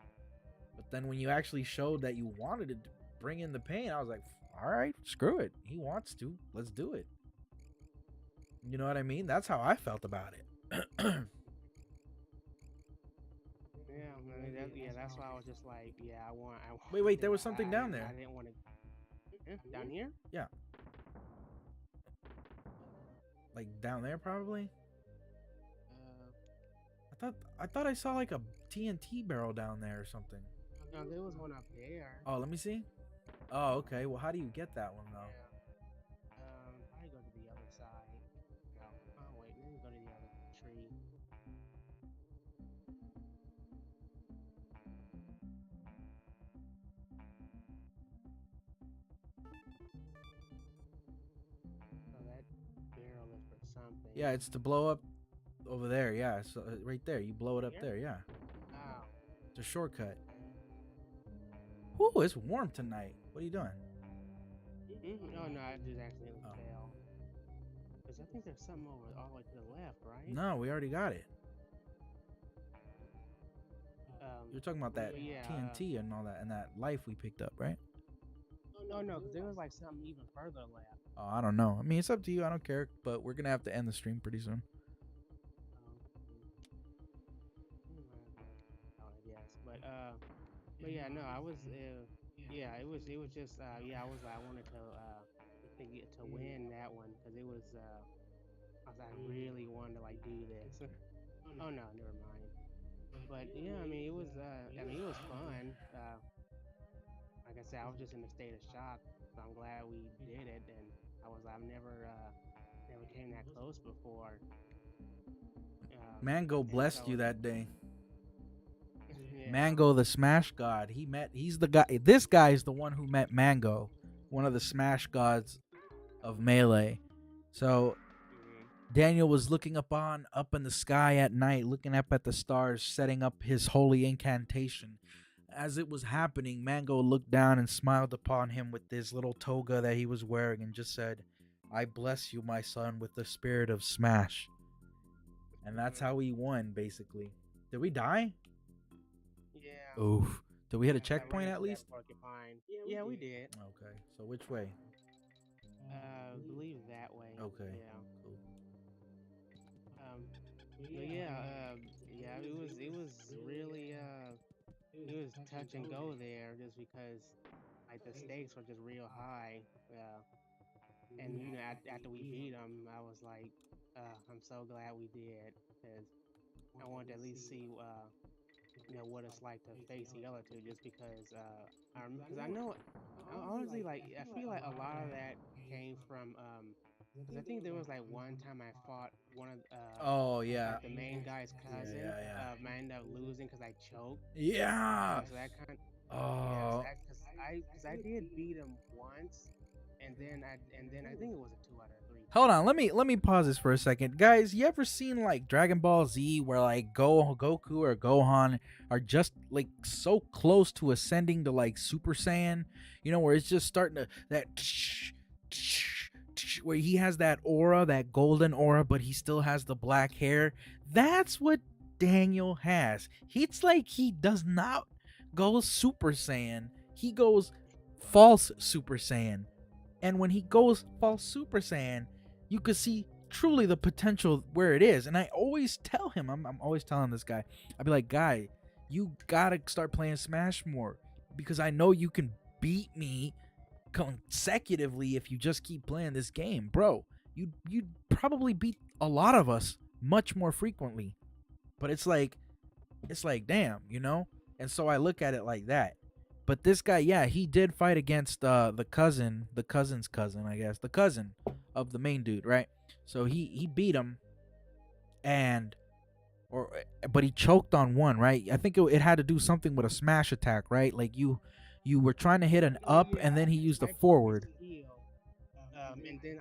But then when you actually showed that you wanted to bring in the pain, I was like, all right, screw it. He wants to. Let's do it. You know what I mean? That's how I felt about it. Yeah, man, that's why I was just like, yeah, I Wait, wanted, there was something down I there. didn't want to. Down here? Yeah, like down there probably. Uh, I thought I saw like a TNT barrel down there or something. no, there was one up there. Oh, let me see. Oh, okay. Well, how do you get that one though? Yeah. I go to the other side. No. Oh wait, let me go to the other tree. So that barrel is for something. Yeah, it's to blow up over there. Yeah, so right there. You blow it up Here? there. Yeah, Oh. it's a shortcut. Okay. Ooh, it's warm tonight. What are you doing? Oh no, I just accidentally Oh. fell. Cause I think there's something over all the way to the left, right? No, we already got it. You're talking about that But yeah. TNT and all that and that life we picked up, right? No, because there was like something even further left. Oh, I don't know. I mean, it's up to you. I don't care. But we're gonna have to end the stream pretty soon. I guess, but yeah, no, I was, yeah, it was just, yeah, I wanted to get to win that one because it was, I really wanted to like do this. Oh no, never mind. But yeah, I mean, it was fun. Like I said, I was just in a state of shock, so I'm glad we did it, and I've never came that close before. Mango And blessed so, you that day. yeah. Mango, the Smash God. He's the guy. This guy is the one who met Mango, one of the Smash gods of Melee. So Mhm. Daniel was looking up in the sky at night, looking up at the stars, setting up his holy incantation. As it was happening, Mango looked down and smiled upon him with his little toga that he was wearing and just said, "I bless you, my son, with the spirit of Smash." And that's how he won, basically. Did we die? Yeah. Oof. Did we hit a I ran checkpoint at into that least? porcupine. Yeah, we did. Okay. So which way? Believe that way. Okay. Yeah. Cool. But yeah, yeah, it was really it was touch and go there just because like the stakes were just real high. And after we beat them, I was like, I'm so glad we did because I wanted to at least see what it's like to face the other two just because because I know honestly like I feel like a lot of that came from because I think there was like one time I fought one of Oh yeah. like the main guy's cousin. Yeah. I ended up losing because I choked. Yeah. So that kind, yeah. So Oh. that because I did beat him once, and then I think it was a 2 out of 3 Hold on, fight. let me pause this for a second, guys. You ever seen like Dragon Ball Z, where like Goku or Gohan are just like so close to ascending to like Super Saiyan? You know, where it's just starting to that where he has that aura, that golden aura, but he still has the black hair. That's what Daniel has. It's like he does not go Super Saiyan. He goes false Super Saiyan. And when he goes false Super Saiyan, you could see truly the potential where it is. And I always tell him, I'm always telling this guy, I'd be like, guy, you gotta start playing Smash more, because I know you can beat me consecutively if you just keep playing this game, bro. You'd probably beat a lot of us much more frequently. But it's like damn, you know. And so I look at it like that. But this guy, yeah, he did fight against the cousin's cousin, I guess, the cousin of the main dude, right? So he beat him, and or but he choked on one, right? I think it had to do something with a smash attack, right? Like you were trying to hit an up, and then he used a I broke his forward. heel, and then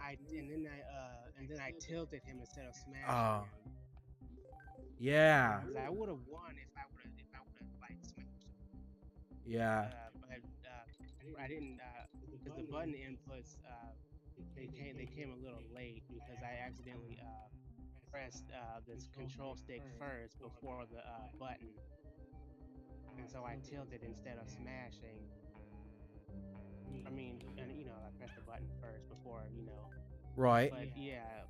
I tilted him instead of smashing Oh, him. yeah, Because I would have won if I would have like smashed him. yeah, But I didn't because the button inputs they came a little late because I accidentally pressed this control stick first before the button, and so I tilted instead of smashing. I mean, and I pressed the button first before. right. But yeah,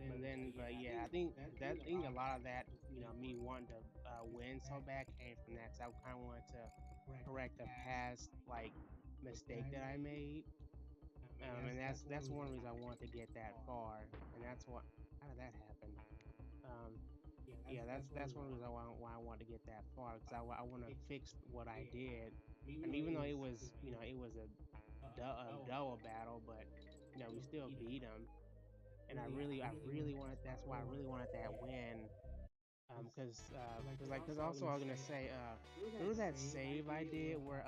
I think a lot of that, me wanting to win so bad came from that. 'Cause I kind of wanted to correct a past like mistake that I made, and that's one reason I wanted to get that far, and that's what how did that happen? Um, yeah, that's one reason why I wanted to get that far because I want to fix what I did. I mean, even though it was a double battle, but we still beat him, and I really wanted. That's why I really wanted that win. Cause also I was gonna say, remember that save I did where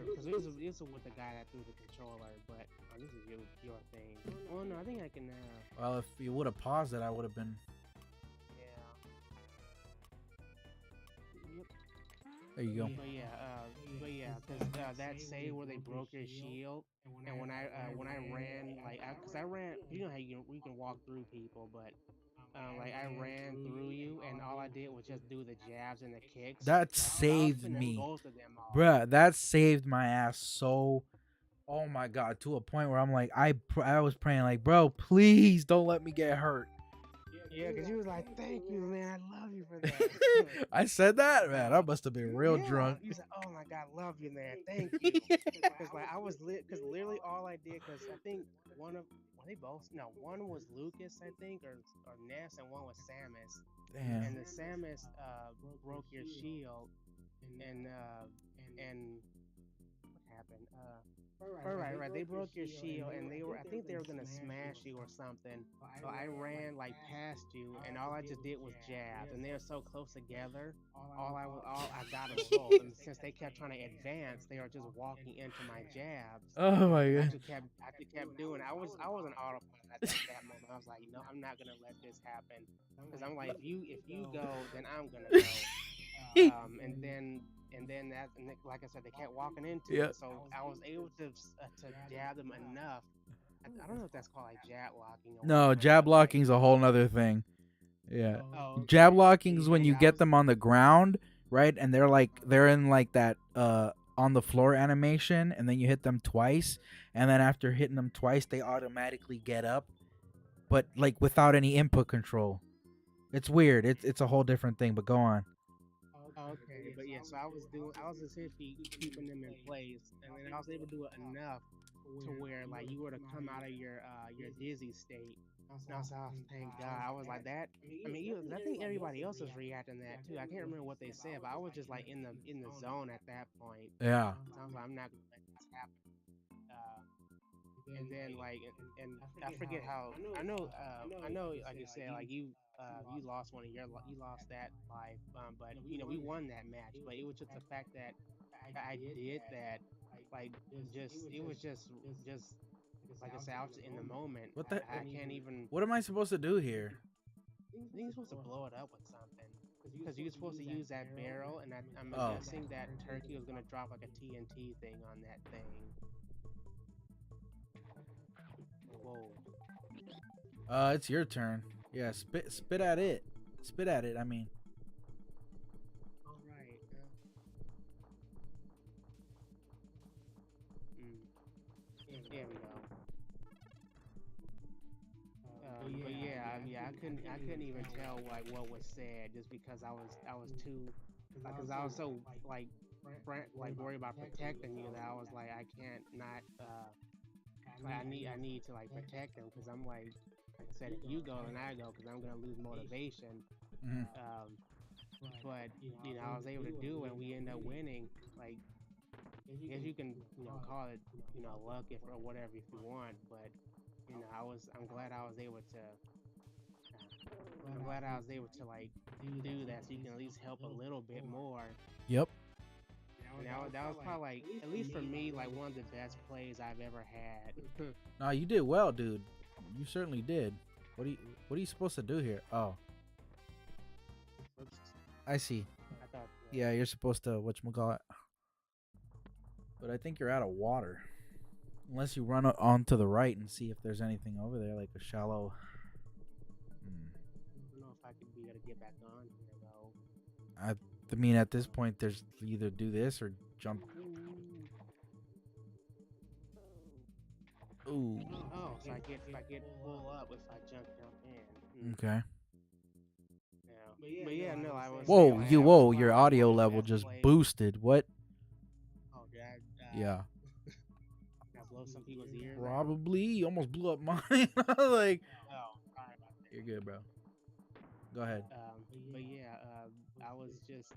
because it was with the guy that threw the controller, but this is your thing. Oh no, I think I can. Well, if you would have paused it, I would have been. Yeah. Yep. There you go. Because that save where they broke your shield, and when I ran because I ran, how you can walk through people, but like I ran through you, and all I did was just do the jabs and the kicks. That I was saved finishing me, both of them off. bruh. That saved my ass so. Oh my god, to a point where I'm like, I was praying like, bro, please don't let me get hurt. Yeah, because you was like, "Thank you, man. I love you for that." I said that, man. I must have been real Yeah, drunk. you said, "Oh my God, love you, man. Thank you." Because like I was lit. Because literally all I did, because I think were they both? No, one was Lucas, I think, or Ness, and one was Samus. Damn. And the Samus broke your shield, and what happened? Right. They broke your shield, and I think they were gonna smash you or something. So I ran like past you, and all I just did was jabs, and they were so close together. All I got them both, and since they kept trying to advance, they were just walking into my jabs, Oh my and god. I just kept doing. I was an autopilot at that moment. I was like, no, I'm not gonna let this happen, because I'm like, if you go, then I'm gonna go. And then like I said, they kept walking into Yeah. it, so I was able to jab them enough. I don't know if that's called like jab locking or No, whatever, jab but like, locking's a whole nother thing. Yeah. oh, Jab okay. locking's But when you yeah, I get was. them on the ground, right? And they're in like that on the floor animation, and then you hit them twice, and then after hitting them twice they automatically get up, but like without any input control. It's weird. It's a whole different thing, but go on. Okay, but yeah, so I was essentially keeping them in place, and then I was able to do it enough to where like you were to come out of your dizzy state. And I was like, oh, thank God. I was like that. I mean, I think everybody else was reacting to that too. I can't remember what they said, but I was just like in the zone at that point. Yeah. So I was like, I'm not gonna let this happen. Uh, and then like, and I forget how. I know, like you said, like you lost you lost that life, but we won that match. But it was just the fact that I did that, like just it was just like I said, I was in the moment. What the? I can't even. What am I supposed to do here? I think you're supposed to blow it up with something. Because you're supposed to use that barrel, and I'm Oh. guessing that turkey was gonna drop like a TNT thing on that thing. Whoa. It's your turn. Yeah, spit at it. Spit at it. I mean. All right. There we go. But yeah, I couldn't even tell what was said just because I was too, because I was so like worried about protecting you that I was like I can't not like I need to like protect them because I'm like I said, if you go then I go because I'm gonna lose motivation. Mm-hmm. But you know I was able to do it and we end up winning. Like I guess you can call it luck if or whatever if you want, but you know I'm glad I was able to. I'm glad I was able to like do that so you can at least help a little bit more. Yep. And that was probably like at least for me like one of the best plays I've ever had. Nah, you did well, dude. You certainly did. What are you supposed to do here? Oh, Oops. I see. I thought. Yeah, you're supposed to whatchamacallit. But I think you're out of water. Unless you run on to the right and see if there's anything over there, like a shallow. I don't know if I could be able to get back on here though. I mean, at this point, there's either do this or jump. Ooh. Oh, so I get pull up if I jump in. Okay. Yeah. But yeah, no, I was. Whoa, your audio level just boosted. What? Oh, did I? Yeah. Did I blow some people's ears? Probably. You almost blew up mine. Like. Oh, sorry about that. You're good, bro. Go ahead. But yeah, I was just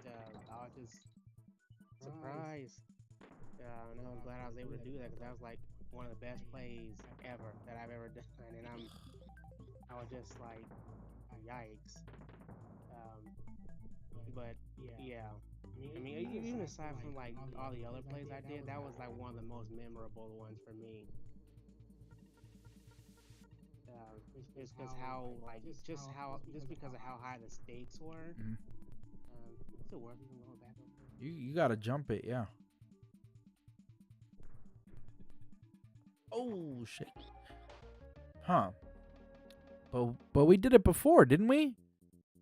surprised. And I was glad I was able to do that because that was like one of the best plays ever that I've ever done, and I was just like, yikes. But yeah, I mean, even aside from like all the other plays I did, that was like one of the most memorable ones for me. Just because just because of how high the stakes were. Still working on going back over. You gotta jump it, yeah. Oh shit. Huh. But we did it before, didn't we?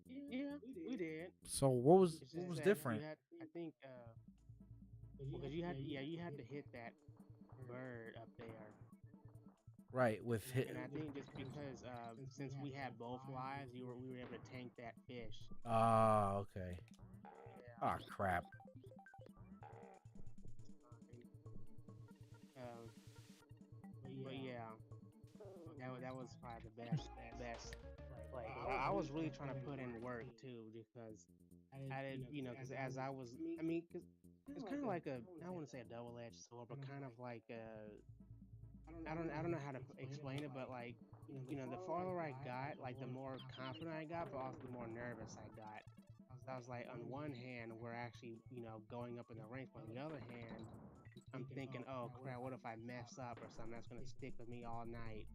Yeah, we did. So what was different? I think because you had to hit that bird up there. Right, with hit. And I think just because since we had both lives, we were able to tank that fish. Ah, okay. Ah, crap. But yeah, that was probably the best play. I was really trying to put in work too because I did, because as I was, I mean, cause it's kind of like I don't want to say a double-edged sword, but kind of like I don't know how to explain it, but like, the farther I got, like the more confident I got, but also the more nervous I got. I was like, on one hand, we're actually, going up in the ranks, but on the other hand, I'm thinking, oh crap, what if I mess up or something that's gonna stick with me all night?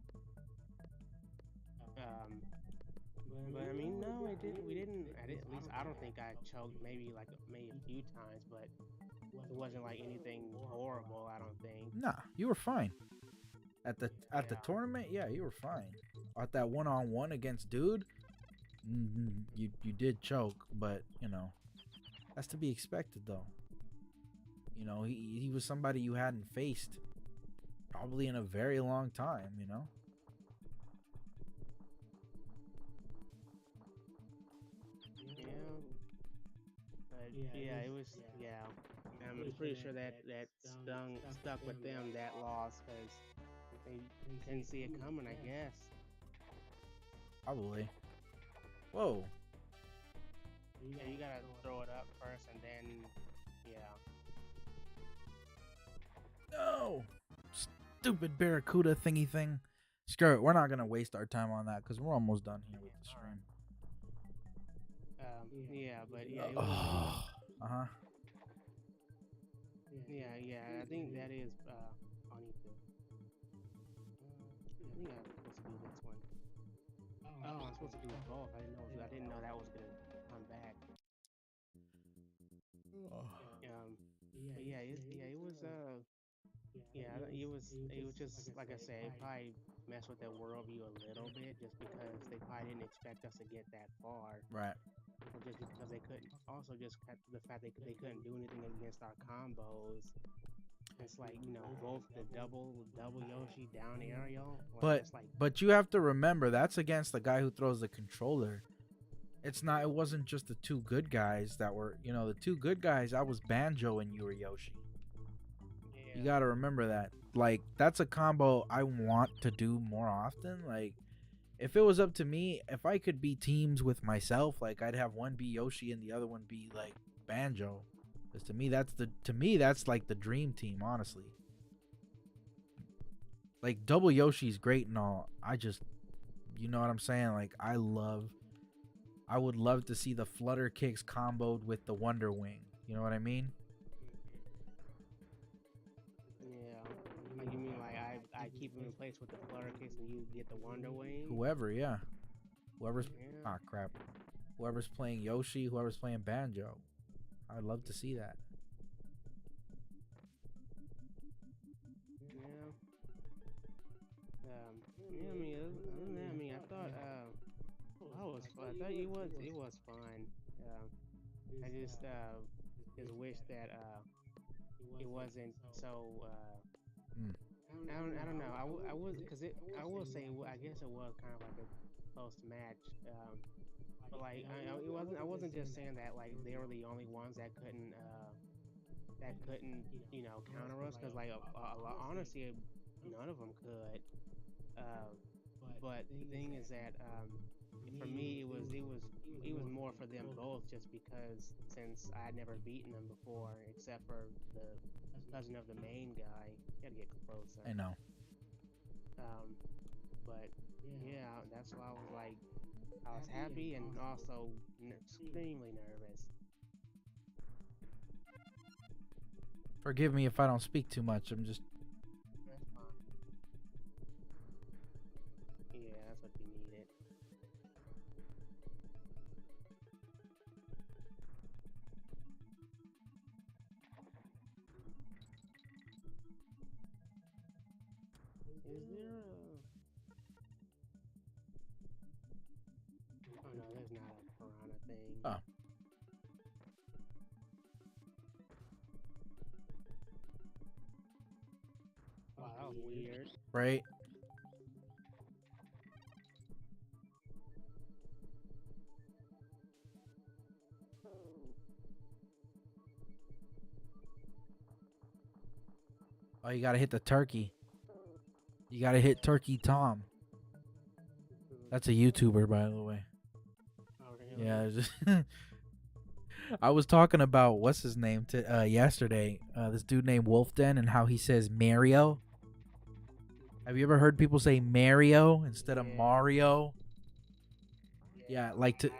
But I mean, no, it didn't. We didn't. At least I don't think I choked. Maybe a few times, but it wasn't like anything horrible. I don't think. Nah, you were fine. At the tournament, yeah, you were fine. At that 1-on-1 against dude, you did choke, but that's to be expected though. He was somebody you hadn't faced probably in a very long time. Yeah, it was. Yeah, I'm pretty sure that stuck with them that loss because they couldn't see it coming. I guess. Probably. Whoa. Yeah, you gotta throw it up first, and then yeah. No, stupid barracuda thingy thing. Screw it. We're not gonna waste our time on that because we're almost done here with the stream. Yeah, but yeah. It was, Yeah. I think that is. I need to. I think I'm supposed to do this one. Oh, I'm supposed to do both. I didn't know that was gonna come back. But yeah, it was. Yeah, it was just like I said, it probably messed with their worldview a little bit, just because they probably didn't expect us to get that far, Right. or just because they couldn't. Also, just the fact they couldn't do anything against our combos. It's like, both the double Yoshi down aerial, or But just like, but you have to remember that's against the guy who throws the controller. It's not. It wasn't just the two good guys that were. The two good guys. I was Banjo and you were Yoshi. You yeah, gotta remember that. Like that's a combo I want to do more often. Like if it was up to me, if I could be teams with myself, like I'd have one be Yoshi and the other one be like Banjo. Because to me that's like the dream team, honestly. Like double Yoshi's great and all. I just, you know what I'm saying? Like I would love to see the flutter kicks comboed with the Wonder Wing. You know what I mean? yeah. Like, you mean like I keep them in place with the flutter kicks and you get the Wonder Wing? Whoever, yeah. Whoever's Yeah. crap. Whoever's playing Yoshi, whoever's playing Banjo. I'd love to see that. Yeah. Yeah. Other than that, I thought I thought it was fun. I just wish that it wasn't so. Mm. I don't know. I was because it. I will say I guess it was kind of like a close match. But like it wasn't. I wasn't just saying that like they were the only ones that couldn't counter us, because like honestly none of them could. Uh, but the thing is that for me it was more for them both, just because since I had never beaten them before except for the cousin of the main guy. Gotta get closer. I know. Um, but yeah, that's why I was happy and also extremely nervous. Forgive me if I don't speak too much. I'm just. That's fine. Yeah, that's what you needed. Is there a... Oh no, there's not a piranha thing. Oh. Wow, that was weird. Right? Oh, you gotta hit the turkey. You gotta hit Turkey Tom. That's a YouTuber, by the way. Oh, really? Yeah. Just I was talking about what's his name yesterday. This dude named Wolfden and how he says Mario. Have you ever heard people say Mario instead of Yeah. Mario? Yeah, like to. I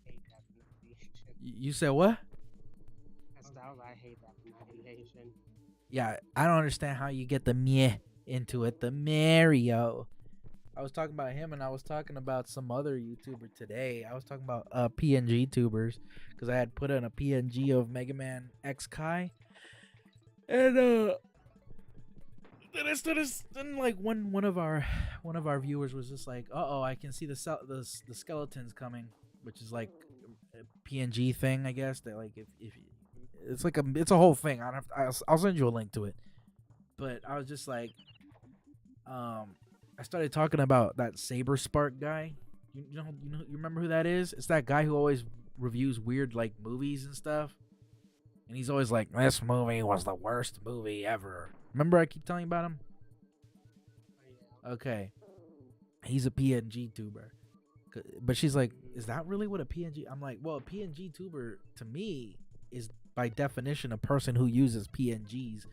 hate that pronunciation. You said what? I hate that pronunciation. Yeah, I don't understand how you get the meh into it. The Mario. I was talking about him, and I was talking about some other YouTuber today. I was talking about PNG tubers, because I had put in a PNG of Mega Man X Kai, and then like one of our viewers was just like, "Uh-oh, I can see the skeletons coming," which is like a PNG thing, I guess. That like if it's like it's a whole thing. I'll send you a link to it. But I was just like, I started talking about that Saber Spark guy. You remember who that is? It's that guy who always reviews weird like movies and stuff. And he's always like, "This movie was the worst movie ever." Remember I keep telling you about him? Okay. He's a PNG tuber. But she's like, "Is that really what a PNG?" I'm like, "Well, a PNG tuber to me is by definition a person who uses PNGs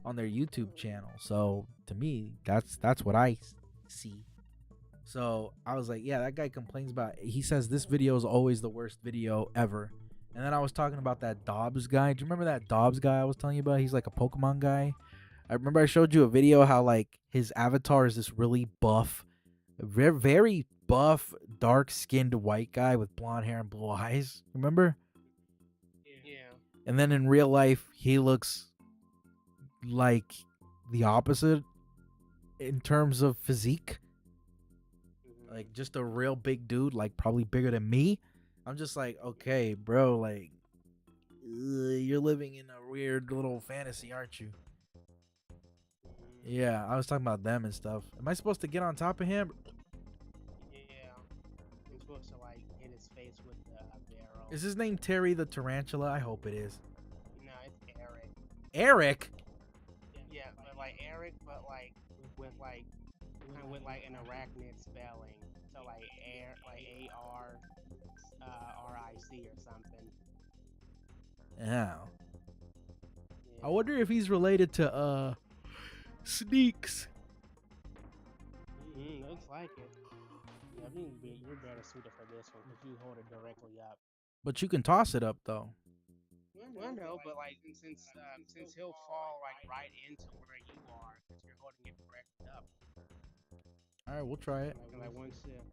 on their YouTube channel. So to me, that's what I see." So I was like, "Yeah, that guy complains about." He says this video is always the worst video ever, And then I was talking about that Dobbs guy. Do you remember that Dobbs guy I was telling you about? He's like a Pokemon guy. I remember I showed you a video how like his avatar is this really buff, very buff, dark-skinned white guy with blonde hair and blue eyes. Remember? Yeah. And then in real life, he looks like the opposite in terms of physique. Like just a real big dude, like probably bigger than me. I'm just like, okay, bro, like you're living in a weird little fantasy, aren't you? Yeah, I was talking about them and stuff. Am I supposed to get on top of him? Yeah. I'm supposed to like hit his face with the barrel. Is his name Terry the Tarantula? I hope it is. No, it's Eric. Eric? Yeah, but like Eric, but like with like kind of with like an arachnid spelling. So like air, like ARRIC or something. Yeah. Yeah. I wonder if he's related to Sneaks. Looks like it. Yeah, I think you're better suited for this one because you hold it directly up. But you can toss it up though. Well, no, but like since he'll fall like right into where you are because you're holding it directly up. All right, we'll try it. Like one sip.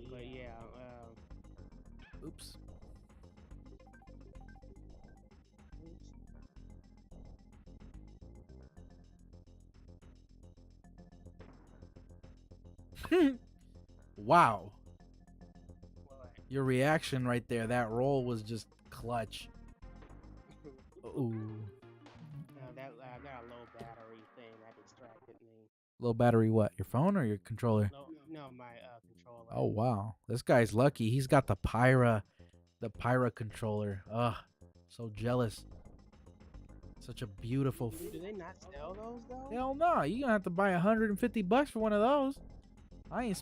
But yeah. Oops. Wow. What? Your reaction right there, that roll was just clutch. Ooh. That I got a low battery thing that distracted me. Low battery what? Your phone or your controller? No, my controller. Oh wow. This guy's lucky. He's got the Pyra controller. Ugh. So jealous. Such a beautiful Do they not sell those though? Hell no. You're gonna have to buy $150 for one of those. I ain't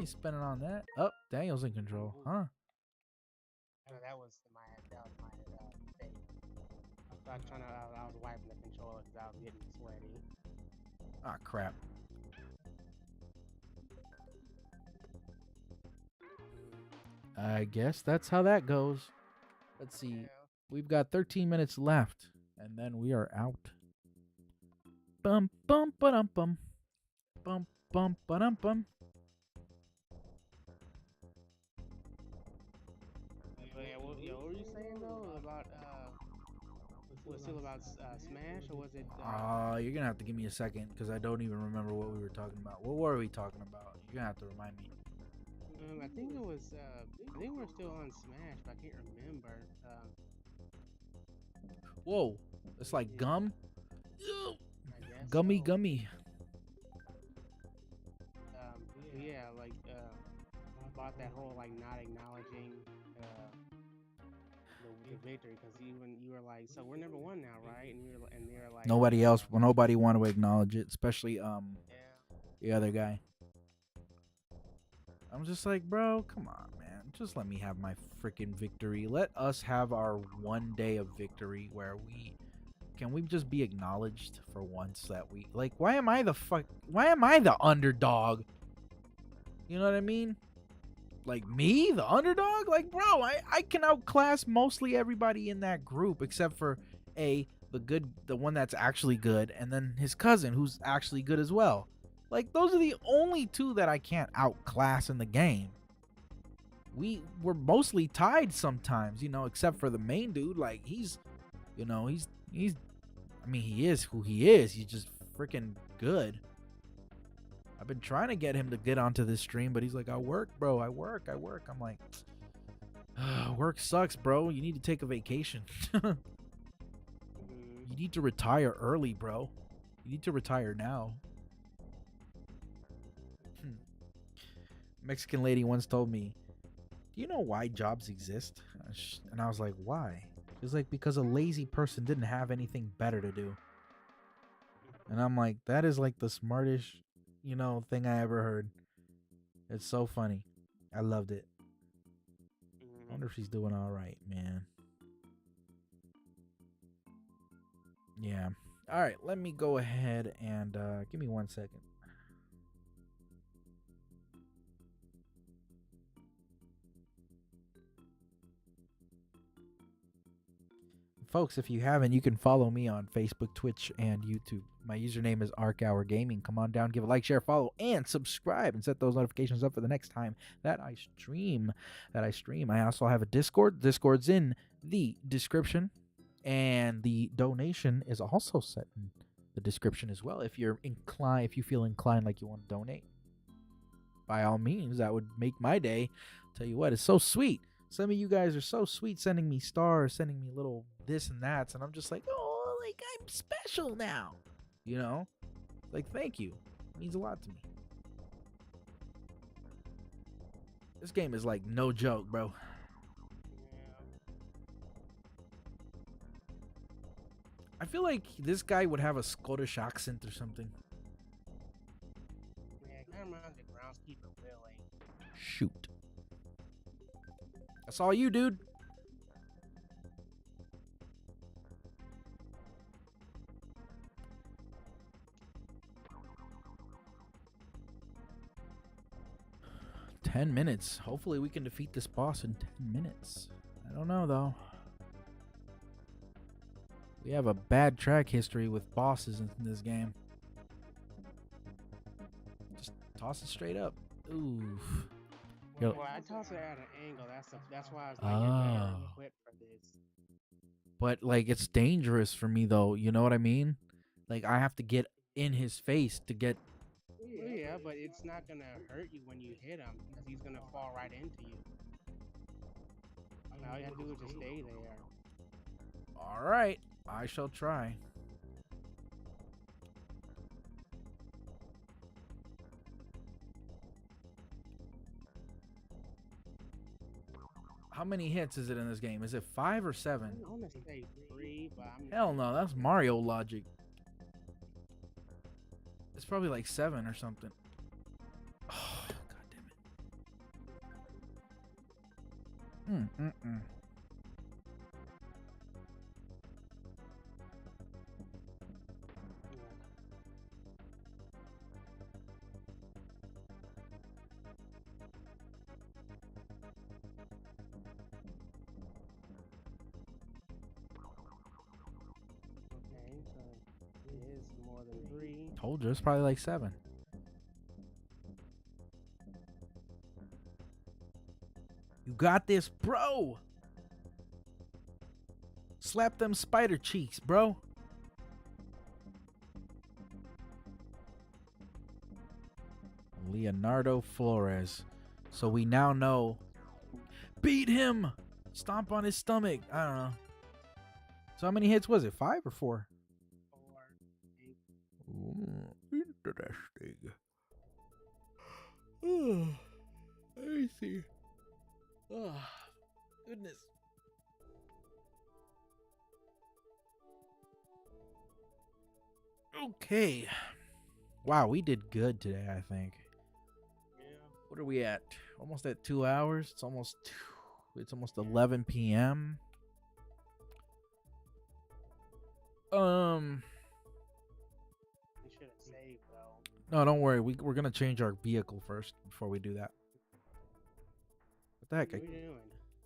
spending on that. Oh, Daniel's in control. Huh? No, that was my thing. I was wiping the controller because I was getting sweaty. Ah, crap. I guess that's how that goes. Let's see. Yeah. We've got 13 minutes left, and then we are out. Bum bum ba-dum bum. Bum bum ba-dum bum. What were you saying though about was it still about Smash or was it? You're gonna have to give me a second because I don't even remember what we were talking about. What were we talking about? You're gonna have to remind me. I think it was. I think we're still on Smash, but I can't remember. Whoa, it's like gum. I guess Gummy, so. gummy. Yeah, like about that whole like not acknowledging the victory because you were like, so we're number one now, right? And they're like Nobody want to acknowledge it, especially yeah. the other guy. I'm just like, bro, come on, man. Just let me have my freaking victory. Let us have our one day of victory where we just be acknowledged for once that we like. Why am I the underdog? You know what I mean? Like me, the underdog? Like, bro, I can outclass mostly everybody in that group except for the one that's actually good, and then his cousin who's actually good as well. Like, those are the only two that I can't outclass in the game. We're mostly tied sometimes, except for the main dude. Like, he's I mean, he is who he is. He's just freaking good. I've been trying to get him to get onto this stream, but he's like, I work, bro. I work. I'm like, work sucks, bro. You need to take a vacation. You need to retire early, bro. You need to retire now. Mexican lady once told me, do you know why jobs exist? And I was like, why? She was like, because a lazy person didn't have anything better to do. And I'm like, that is like the smartest, thing I ever heard. It's so funny. I loved it. I wonder if she's doing all right, man. Yeah. All right, let me go ahead and give me 1 second. Folks, if you haven't, you can follow me on Facebook, Twitch, and YouTube. My username is ArkHour Gaming. Come on down, give a like, share, follow, and subscribe, and set those notifications up for the next time that I stream. I also have a Discord. Discord's in the description, and the donation is also set in the description as well. If you feel inclined like you want to donate, by all means, that would make my day. Tell you what, it's so sweet. Some of you guys are so sweet, sending me stars, sending me little this and that, and I'm just like, oh, like I'm special now, you know? Like, thank you. It means a lot to me. This game is like no joke, bro. I feel like this guy would have a Scottish accent or something. Yeah, it kind of reminds me of groundskeeper Willie. Shoot. That's all you, dude. "10 minutes. Hopefully we can defeat this boss in 10 minutes. I don't know, though. We have a bad track history with bosses in this game. Just toss it straight up. Oof. Well, I toss it at an angle. That's why I was like, you're better equipped for this. But, like, it's dangerous for me, though. You know what I mean? Like, I have to get in his face to get... Yeah, but it's not going to hurt you when you hit him, because he's going to fall right into you. All you have to do is just stay there. All right. I shall try. How many hits is it in this game? Is it 5 or 7? I want to say 3, but I'm... Hell no, that's Mario logic. It's probably like 7 or something. Oh, god damn it. More than 3. Told you, it's probably like 7. You got this, bro. Slap them spider cheeks, bro. Leonardo Flores. So we now know. Beat him. Stomp on his stomach. I don't know. So how many hits was it? 5 or 4? Interesting. Oh, let me see. Oh, goodness. Okay. Wow, we did good today, I think. Yeah. What are we at? Almost at 2 hours. It's almost 11 p.m. Should have saved though. No, don't worry. We're gonna change our vehicle first before we do that. What the heck? What are you doing?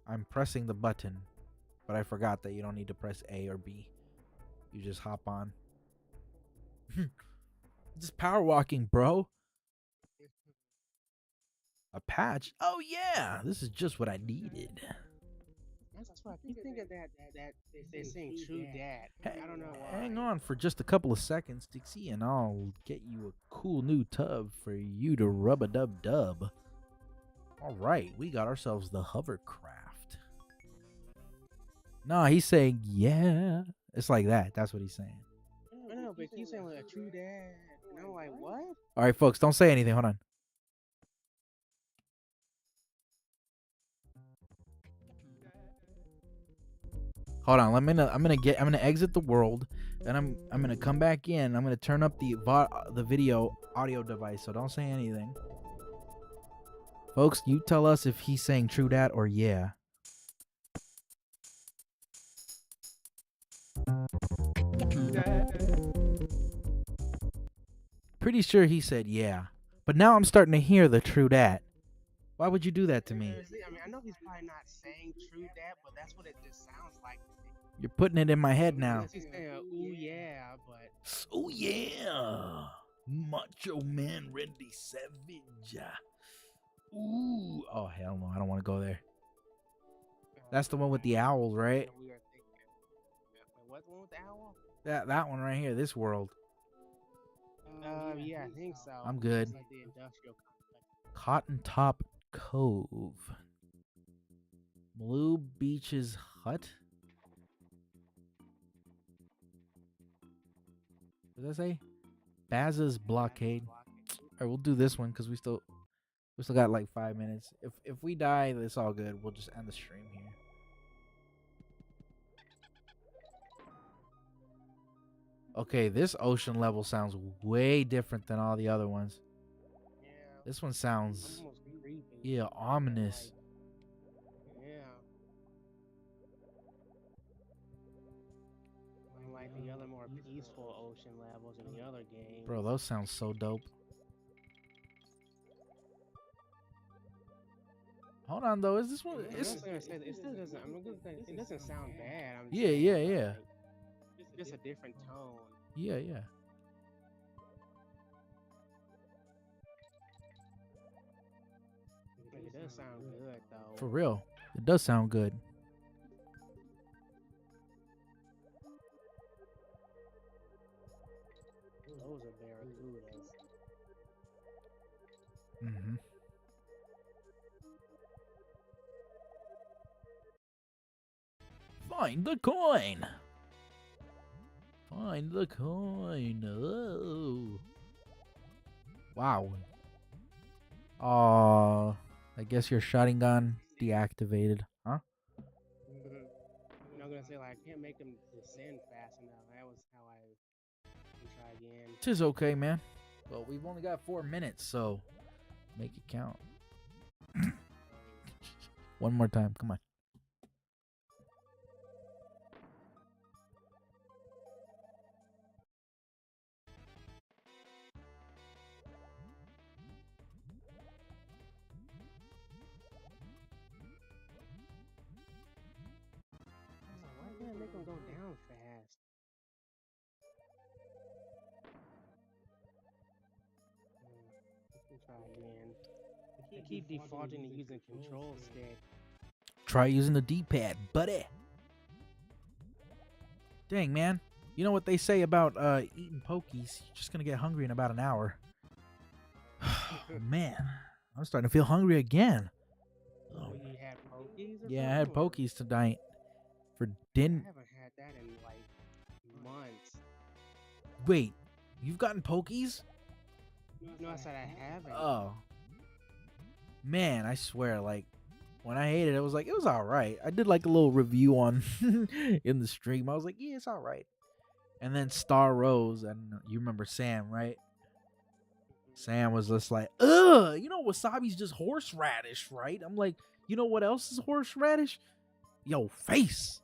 I'm pressing the button, but I forgot that you don't need to press A or B. You just hop on. Just power walking, bro. A patch? Oh yeah, this is just what I needed. That's why I keep thinking that they're saying True Dad. I don't know why. Hang on for just a couple of seconds, Dixie, and I'll get you a cool new tub for you to rub-a-dub-dub. All right, we got ourselves the hovercraft. Nah, he's saying, yeah. It's like that. That's what he's saying. I know, but he's saying like a True Dad. And I'm like, what? All right, folks, don't say anything. Hold on. Hold on, I'm gonna exit the world, and I'm gonna come back in. I'm gonna turn up the video audio device, so don't say anything. Folks, you tell us if he's saying true dat or yeah. Pretty sure he said yeah, but now I'm starting to hear the true dat. Why would you do that to me? I mean, I know he's probably not saying True Dad, but that's what it just sounds like. You're putting it in my head now. Unless he's saying, ooh, yeah, but. Oh yeah, Macho Man Randy Savage. Ooh, oh hell no, I don't want to go there. That's the one with the owls, right? We were thinking. What's the one with the owl? That one right here, this world. Yeah, I think so. I'm good. It's like the industrial complex. Cotton Top Cove. Blue Beaches Hut. What does that say? Baz's Blockade. Alright, we'll do this one because we still got like 5 minutes. If we die, it's all good. We'll just end the stream here. Okay, this ocean level sounds way different than all the other ones. Yeah. This one sounds, Almost creepy. yeah, ominous. Yeah. Unlike the other more peaceful ocean levels in the other games. Bro, those sound so dope. Hold on though, is this one? I was gonna say, it still doesn't. It doesn't sound bad. I'm Yeah, saying, yeah, but, yeah. like, just a different tone. Yeah, yeah. Like, it does sound good though. For real, it does sound good. Those are barracudas. Mm-hmm. Find the coin. Find the coin. Oh. Wow. I guess your shotting gun deactivated, huh? I'm gonna say, like, I can't make them descend fast enough. That was how I can try again. Tis okay, man. Well, we've only got 4 minutes, so make it count. One more time, come on. Why can't I make them go down fast? I can try again. I keep defaulting to using control stick. Try using the D-pad, buddy. Dang, man. You know what they say about eating pokies? You're just gonna get hungry in about an hour. Man, I'm starting to feel hungry again. Oh, you had pokies? Or Yeah, I had something, or- pokies tonight for I dinner. haven't had that in like months. Wait, you've gotten pokies? No, I said I haven't. Oh. Man, I swear, like, when I ate it, it was like, it was alright. I did like a little review on in the stream. I was like, yeah, it's alright. And then Star Rose, and you remember Sam, right? Sam was just like, ugh, you know, wasabi's just horseradish, right? I'm like, you know what else is horseradish? Yo, face.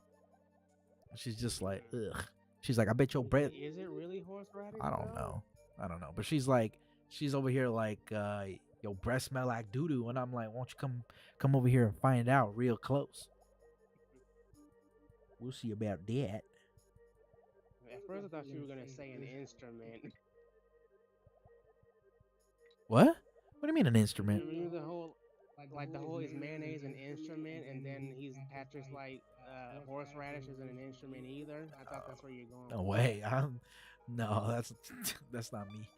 She's just like, ugh. She's like, I bet your breath. Is it really horseradish? I don't know. But she's like, she's over here like, your breath smell like doo doo, and I'm like, why don't you come over here and find out real close? We'll see about that. At first, I thought you were gonna say an instrument. What? What do you mean an instrument? Remember the whole, like the whole is mayonnaise an instrument, and then Patrick's like horseradish isn't an instrument either. I thought that's where you're going. No way. No, that's not me.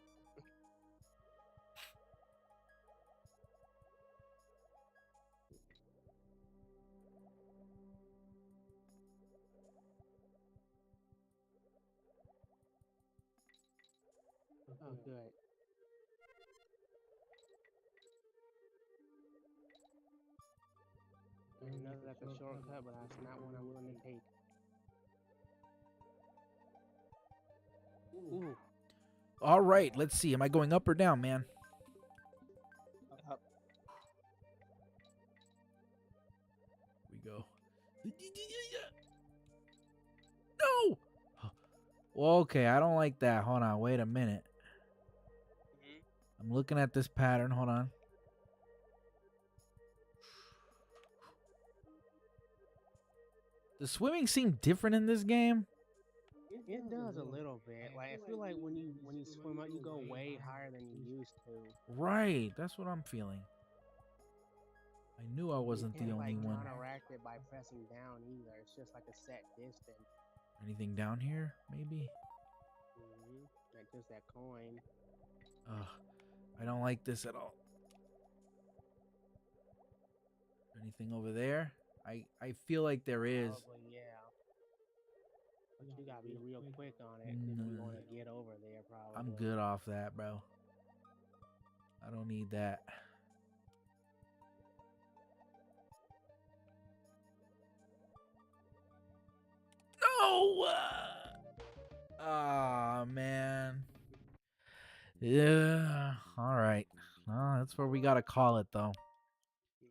Oh, good. I know that's a shortcut, but that's not one I'm willing to take. Ooh. All right, let's see. Am I going up or down, man? Up. We go. No. Well, okay, I don't like that. Hold on, wait a minute. I'm looking at this pattern. Hold on. The swimming seemed different in this game. It does a little bit. Like I feel like when you swim out, you go way higher than you used to. Right, that's what I'm feeling. I knew I You wasn't the can't only like one. counteract it by pressing down either. It's just like a set distance. Anything down here, maybe? Like just that coin. Ugh, I don't like this at all. Anything over there? I feel like there is. Probably, yeah. But you gotta be real quick on it if you want to get over there. Probably. I'm good off that, bro. I don't need that. No! Ah, man. Yeah. All right. That's where we gotta call it, though. Yeah.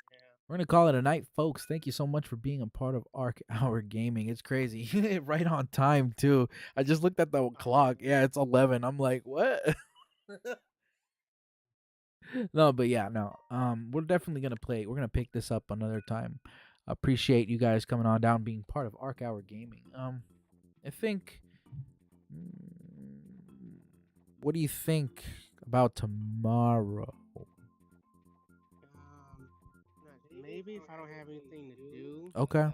We're gonna call it a night, folks. Thank you so much for being a part of Arc Hour Gaming. It's crazy, right on time too. I just looked at the clock. Yeah, it's 11. I'm like, what? No, but yeah, no. We're definitely gonna play. We're gonna pick this up another time. Appreciate you guys coming on down, being part of Arc Hour Gaming. I think. What do you think about tomorrow? Maybe if I don't have anything to do. Okay.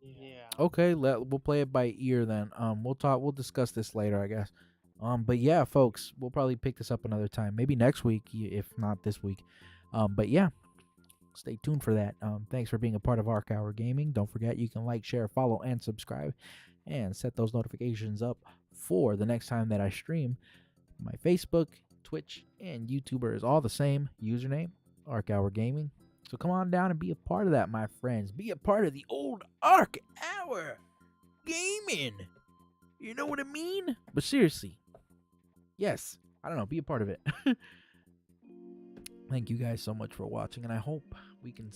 Yeah. Okay, we'll play it by ear then. We'll discuss this later, I guess. But yeah, folks, we'll probably pick this up another time. Maybe next week, if not this week. But yeah, stay tuned for that. Thanks for being a part of Arc Hour Gaming. Don't forget you can like, share, follow, and subscribe, and set those notifications up for the next time that I stream. My Facebook, Twitch, and YouTuber is all the same username, Arc Hour Gaming. So come on down and be a part of that, my friends. Be a part of the old Arc Hour Gaming. You know what I mean? But seriously, yes, I don't know, be a part of it. Thank you guys so much for watching, and I hope we can,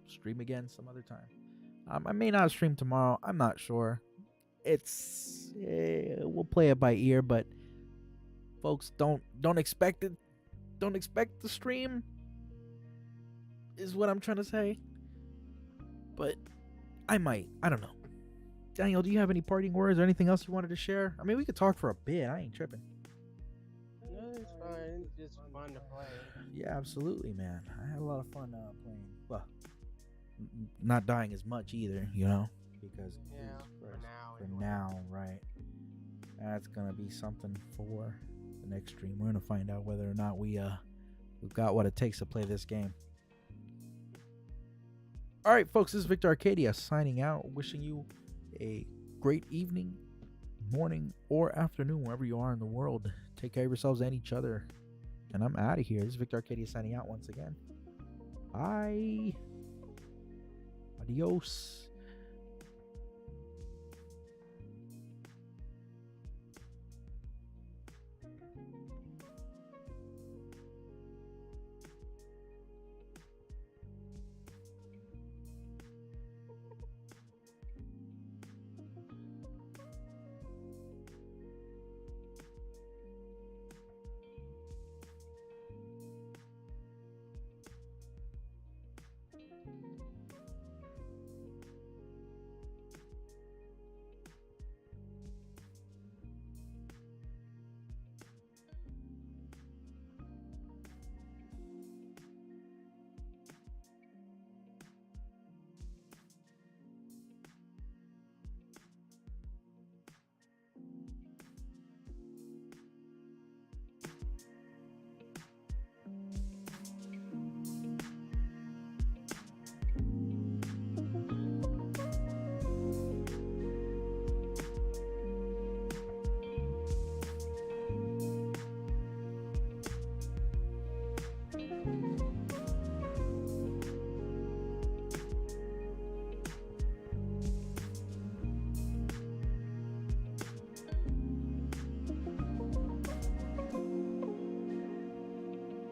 stream again some other time. I may not stream tomorrow. I'm not sure. We'll play it by ear, but folks, don't expect it. Don't expect the stream. Is what I'm trying to say. But I might. I don't know. Daniel, do you have any parting words or anything else you wanted to share? I mean, we could talk for a bit. I ain't tripping. No, it's fine. It's just fun to play. Yeah, absolutely, man. I had a lot of fun playing. Well, not dying as much either, because for now, right? That's gonna be something for the next stream. We're gonna find out whether or not we've got what it takes to play this game. All right, folks, this is Victor Arcadia signing out, wishing you a great evening, morning, or afternoon, wherever you are in the world. Take care of yourselves and each other. And I'm out of here. This is Victor Arcadia signing out once again. Bye. Adios.